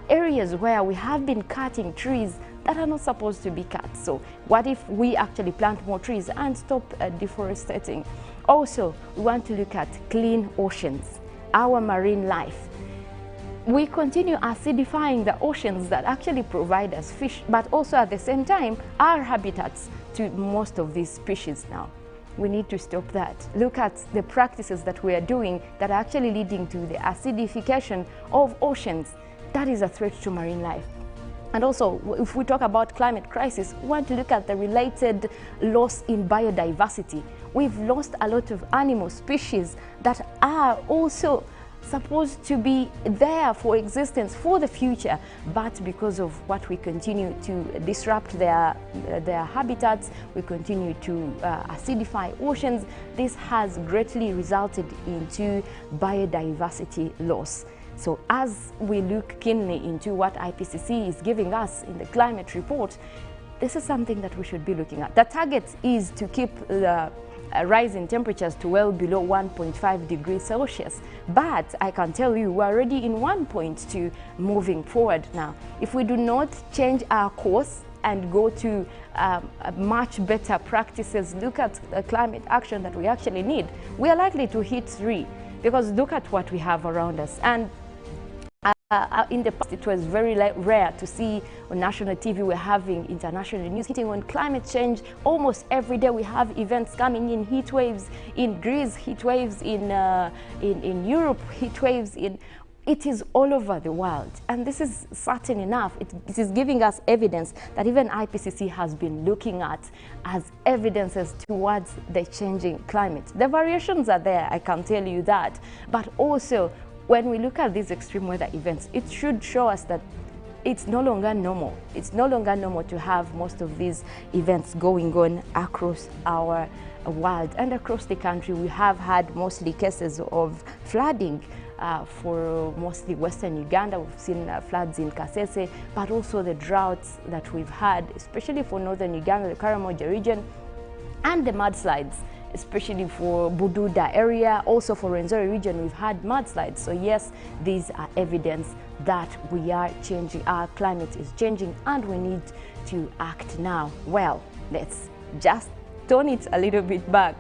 areas where we have been cutting trees that are not supposed to be cut. So what if we actually plant more trees and stop deforesting? Also, we want to look at clean oceans, our marine life. We continue acidifying the oceans that actually provide us fish, but also at the same time are habitats to most of these species now. We need to stop that. Look at the practices that we are doing that are actually leading to the acidification of oceans. That is a threat to marine life. And also, if we talk about climate crisis, we want to look at the related loss in biodiversity. We've lost a lot of animal species that are also supposed to be there for existence for the future, but because of what we continue to disrupt their habitats, we continue to acidify oceans. This has greatly resulted into biodiversity loss. So as we look keenly into what IPCC is giving us in the climate report, this is something that we should be looking at. The target is to keep the rise in temperatures to well below 1.5 degrees Celsius. But I can tell you we're already in 1.2 moving forward now. If we do not change our course and go to much better practices, look at the climate action that we actually need, we are likely to hit 3, because look at what we have around us. And in the past, it was very rare to see on national TV we're having international news hitting on climate change. Almost every day we have events coming in, heat waves in Greece, heat waves in Europe, heat waves in... It is all over the world, and this is certain enough. It is giving us evidence that even IPCC has been looking at as evidences towards the changing climate. The variations are there, I can tell you that, but also when we look at these extreme weather events, it should show us that it's no longer normal. It's no longer normal to have most of these events going on across our world and across the country. We have had mostly cases of flooding for mostly Western Uganda. We've seen floods in Kasese, but also the droughts that we've had, especially for Northern Uganda, the Kirabo region, and the mudslides, especially for Bududa area. Also for Rwenzori region, we've had mudslides. So yes, these are evidence that we are changing, our climate is changing, and we need to act now. Well, let's just turn it a little bit back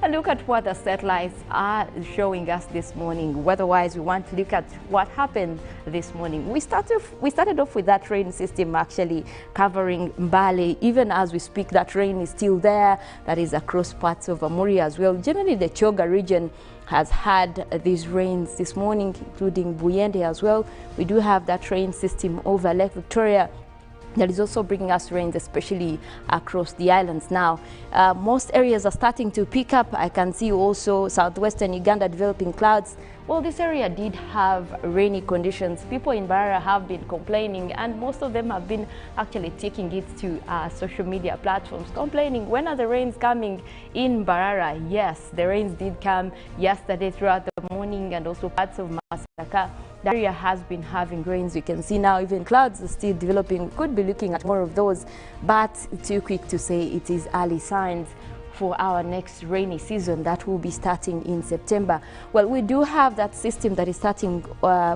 and look at what the satellites are showing us this morning. Weather-wise, we want to look at what happened this morning. We started off with that rain system actually covering Mbale. Even as we speak, that rain is still there. That is across parts of Amuri as well. Generally, the Choga region has had these rains this morning, including Buyende as well. We do have that rain system over Lake Victoria that is also bringing us rains, especially across the islands now. Most areas are starting to pick up. I can see also southwestern Uganda developing clouds. Well, this area did have rainy conditions. People in Barara have been complaining, and most of them have been actually taking it to social media platforms, complaining, when are the rains coming in Barara? Yes, the rains did come yesterday throughout the morning, and also parts of Masaka. The area has been having rains. You can see now even clouds are still developing. We could be looking at more of those, but too quick to say it is early signs for our next rainy season that will be starting in September. Well, we do have that system that is starting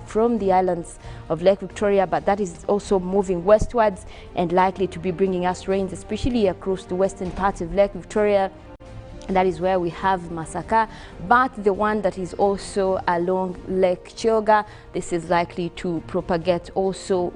from the islands of Lake Victoria, but that is also moving westwards and likely to be bringing us rains, especially across the western part of Lake Victoria. That is where we have Masaka, but the one that is also along Lake Choga, this is likely to propagate also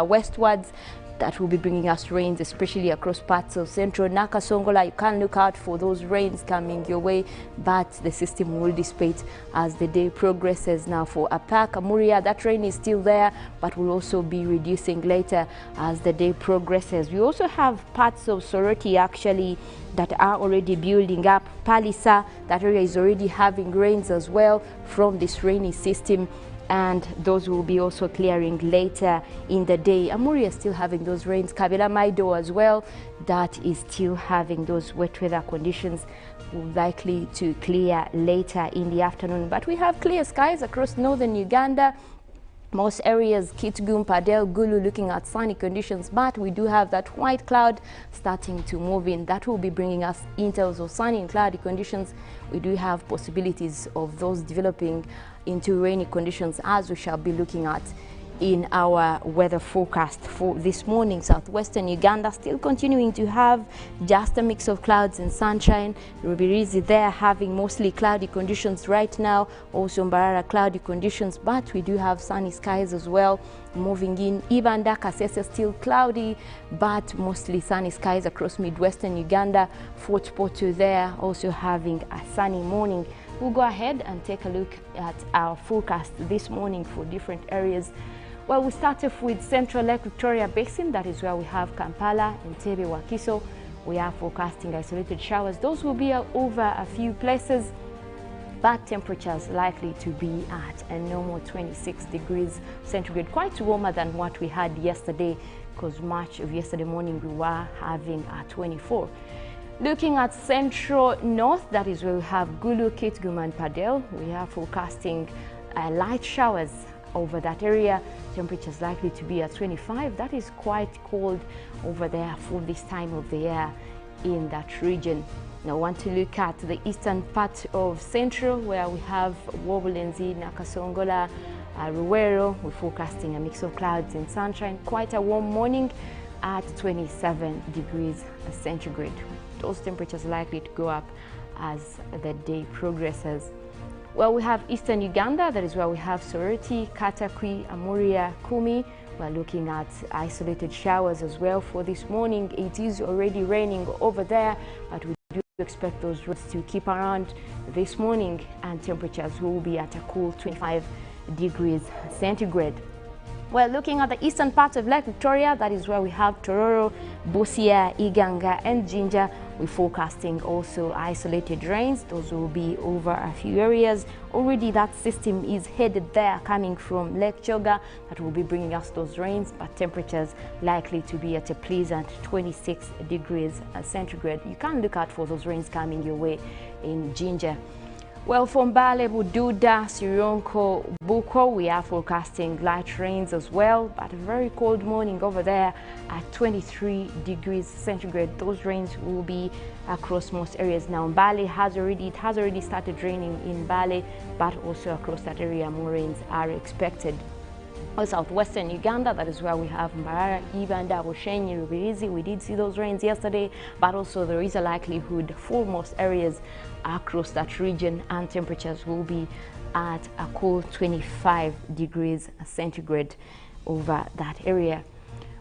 westwards. That will be bringing us rains, especially across parts of central Nakasongola. You can look out for those rains coming your way, but the system will dissipate as the day progresses. Now for Apak, Amuria, that rain is still there, but will also be reducing later as the day progresses. We also have parts of Soroti actually that are already building up. Palisa, that area is already having rains as well from this rainy system, and those will be also clearing later in the day. Amuri is still having those rains. Kabila Maido as well, that is still having those wet weather conditions, likely to clear later in the afternoon. But we have clear skies across northern Uganda. Most areas, Kitgum, Padel, Gulu, looking at sunny conditions, but we do have that white cloud starting to move in. That will be bringing us intervals of sunny and cloudy conditions. We do have possibilities of those developing into rainy conditions, as we shall be looking at in our weather forecast for this morning. Southwestern Uganda still continuing to have just a mix of clouds and sunshine. Rubirizi there having mostly cloudy conditions right now. Also Mbarara cloudy conditions, but we do have sunny skies as well. Moving in, Ibanda, Kasese still cloudy, but mostly sunny skies across Midwestern Uganda. Fort Porto there also having a sunny morning. We'll go ahead and take a look at our forecast this morning for different areas. Well, we start off with Central Lake Victoria Basin. That is where we have Kampala, Entebbe, Wakiso. We are forecasting isolated showers. Those will be over a few places, but temperatures likely to be at a normal 26 degrees centigrade, quite warmer than what we had yesterday, because much of yesterday morning we were having a 24. Looking at Central North, that is where we have Gulu, Kitgum and Padel. We are forecasting light showers over that area. Temperatures likely to be at 25. That is quite cold over there for this time of the year in that region. Now I want to look at the eastern part of Central, where we have Wobulenzi, Nakasongola, Ruwero. We're forecasting a mix of clouds and sunshine. Quite a warm morning at 27 degrees centigrade. Those temperatures likely to go up as the day progresses. Well, we have Eastern Uganda. That is where we have Soroti, Katakwi, Amuria, Kumi. We're looking at isolated showers as well for this morning. It is already raining over there, but we do expect those roads to keep around this morning, and temperatures will be at a cool 25 degrees centigrade. Well, looking at the eastern part of Lake Victoria, that is where we have Tororo, Busia, Iganga and Jinja. We're forecasting also isolated rains. Those will be over a few areas. Already that system is headed there coming from Lake Choga. That will be bringing us those rains, but temperatures likely to be at a pleasant 26 degrees centigrade. You can look out for those rains coming your way in Jinja. Well, from Mbale, Bududa, Sironko, Buko, we are forecasting light rains as well, but a very cold morning over there at 23 degrees centigrade. Those rains will be across most areas. Now, Mbale has already started raining in Mbale, but also across that area, more rains are expected. Southwestern Uganda, that is where we have Mbarara, Ibanda, Bushenyi, Rubirizi. We did see those rains yesterday, but also there is a likelihood for most areas across that region, and temperatures will be at a cool 25 degrees centigrade over that area.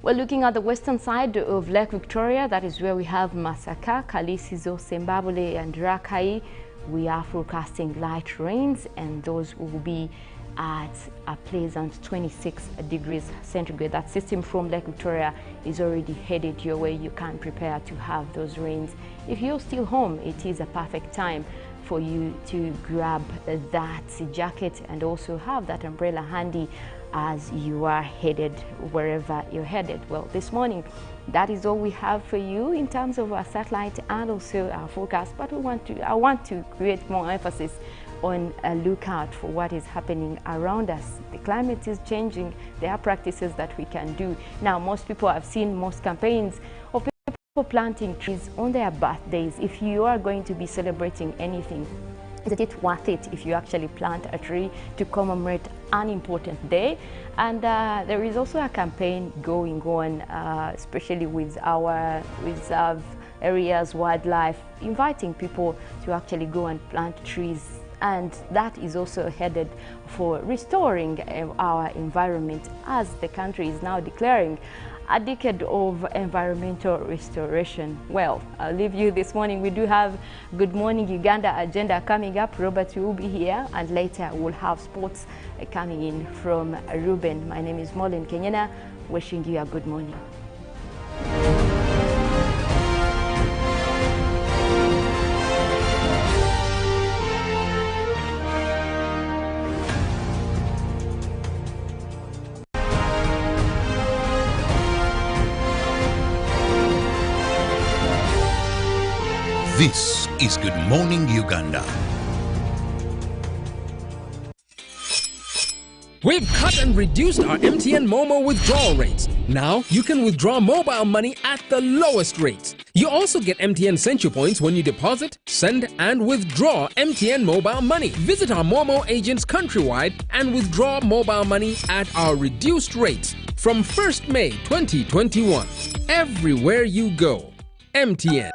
We're looking at the western side of Lake Victoria. That is where we have Masaka, Kalisizo, Sembabule and Rakai. We are forecasting light rains, and those will be at a pleasant 26 degrees centigrade. That system from Lake Victoria is already headed your way. You can prepare to have those rains. If you're still home, it is a perfect time for you to grab that jacket and also have that umbrella handy as you are headed wherever you're headed. Well, this morning, that is all we have for you in terms of our satellite and also our forecast, but I want to create more emphasis on a lookout for what is happening around us. The climate is changing. There are practices that we can do. Now, most people have seen most campaigns of people planting trees on their birthdays. If you are going to be celebrating anything, isn't it worth it if you actually plant a tree to commemorate an important day? And there is also a campaign going on, especially with our reserve areas, wildlife, inviting people to actually go and plant trees. And that is also headed for restoring our environment, as the country is now declaring a decade of environmental restoration. Well, I'll leave you this morning. We do have Good Morning Uganda agenda coming up. Robert will be here, and later we'll have sports coming in from Ruben. My name is Molin Kenyana, wishing you a good morning. This is Good Morning Uganda. We've cut and reduced our MTN Momo withdrawal rates. Now you can withdraw mobile money at the lowest rates. You You also get MTN Central Points when you deposit, send, and withdraw MTN mobile money. Visit our Momo agents countrywide and withdraw mobile money at our reduced rates from 1st May 2021. Everywhere you go, MTN.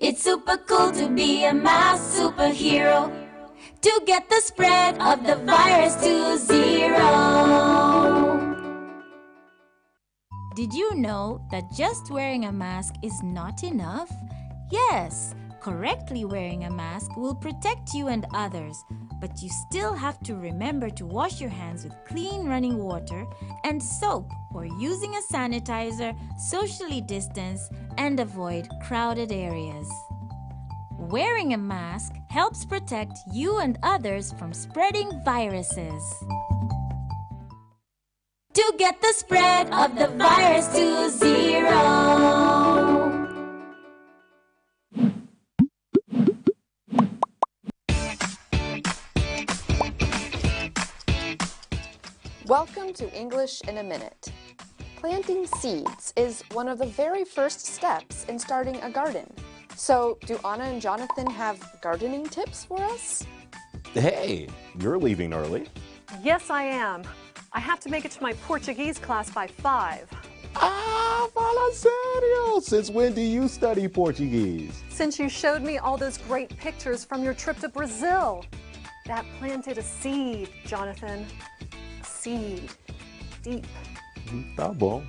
It's super cool to be a mass superhero, to get the spread of the virus to 0. Did you know that just wearing a mask is not enough? Yes, correctly wearing a mask will protect you and others, but you still have to remember to wash your hands with clean running water and soap, or using a sanitizer, socially distance, and avoid crowded areas. Wearing a mask helps protect you and others from spreading viruses. To get the spread of the virus to 0. Welcome to English in a Minute. Planting seeds is one of the very first steps in starting a garden. So, do Anna and Jonathan have gardening tips for us? Hey, you're leaving early. Yes, I am. I have to make it to my Portuguese class by 5. Ah, fala sério! Since when do you study Portuguese? Since you showed me all those great pictures from your trip to Brazil. That planted a seed, Jonathan. A seed. Deep. Tá bom.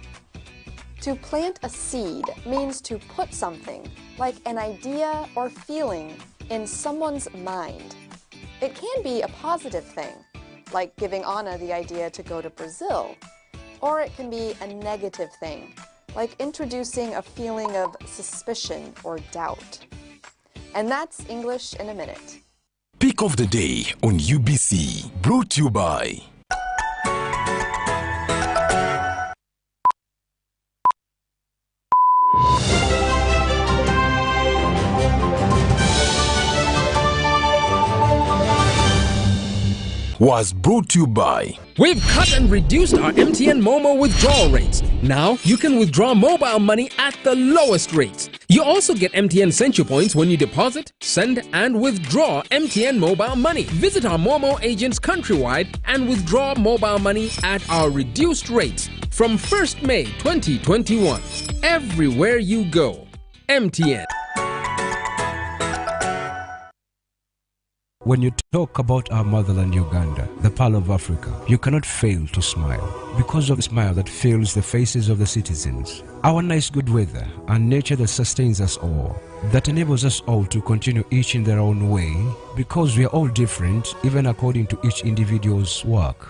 To plant a seed means to put something, like an idea or feeling, in someone's mind. It can be a positive thing, like giving Anna the idea to go to Brazil. Or it can be a negative thing, like introducing a feeling of suspicion or doubt. And that's English in a Minute. Pick of the day on UBC, brought to you by was brought to you by. We've cut and reduced our MTN Momo withdrawal rates. Now you can withdraw mobile money at the lowest rates. You also get MTN Central Points when you deposit, send, and withdraw MTN mobile money. Visit our Momo agents countrywide and withdraw mobile money at our reduced rates from 1st May 2021. Everywhere you go, MTN. When you talk about our motherland Uganda, the pearl of Africa, you cannot fail to smile because of the smile that fills the faces of the citizens. Our nice good weather and nature that sustains us all, that enables us all to continue each in their own way because we are all different even according to each individual's work.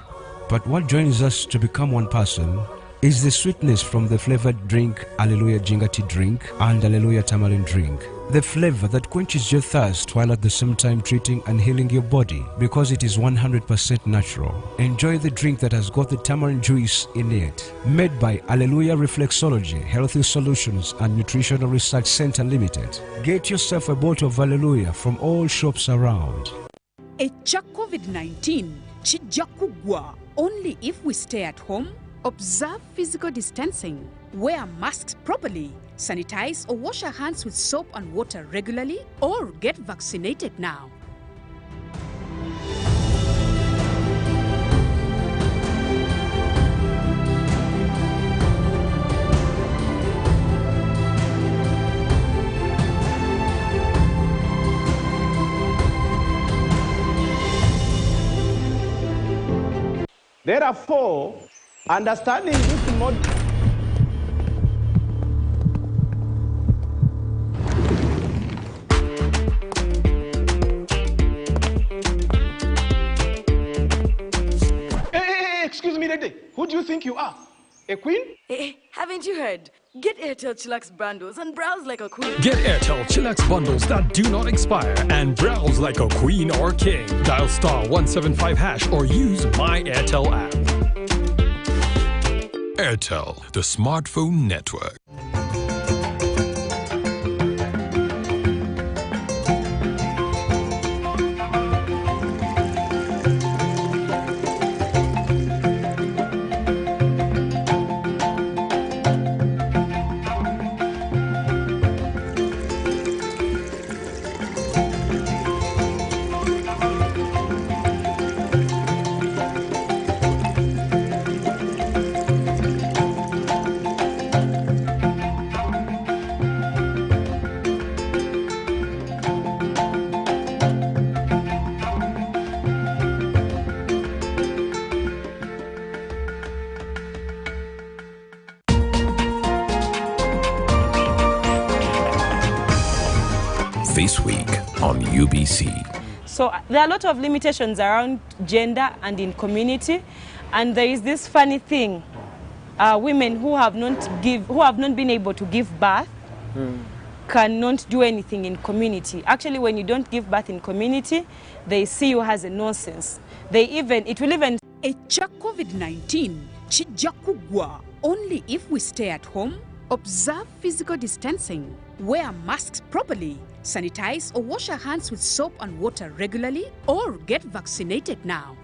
But what joins us to become one person is the sweetness from the flavored drink Alleluia Jingati drink and Alleluia Tamarind drink. The flavor that quenches your thirst while at the same time treating and healing your body because it is 100% natural. Enjoy the drink that has got the tamarind juice in it. Made by Alleluia Reflexology, Healthy Solutions and Nutritional Research Center Limited. Get yourself a bottle of Alleluia from all shops around. Echa COVID-19 chijja kugwa only if we stay at home, observe physical distancing, wear masks properly, sanitize or wash our hands with soap and water regularly, or get vaccinated now. Therefore, understanding this model. Dede, who do you think you are? A queen? Hey, haven't you heard? Get Airtel Chillax bundles and browse like a queen. Get Airtel Chillax bundles that do not expire and browse like a queen or king. Dial *175# or use My Airtel app. Airtel, the smartphone network. This week on UBC. So there are a lot of limitations around gender and in community, and there is this funny thing: women who have not been able to give birth cannot do anything in community. Actually, when you don't give birth in community, they see you as a nonsense. It will even Echa COVID-19 chijja kugwa only if we stay at home, observe physical distancing, wear masks properly, sanitize or wash our hands with soap and water regularly, or get vaccinated now.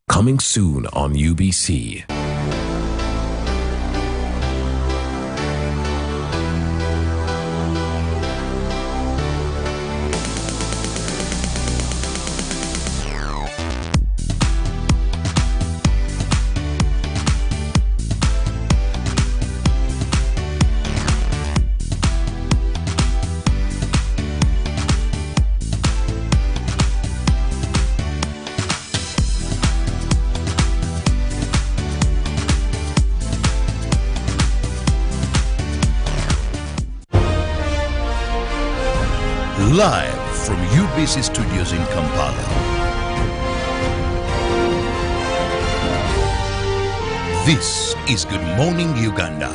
Coming soon on UBC. Live from UBC Studios in Kampala. This is Good Morning Uganda.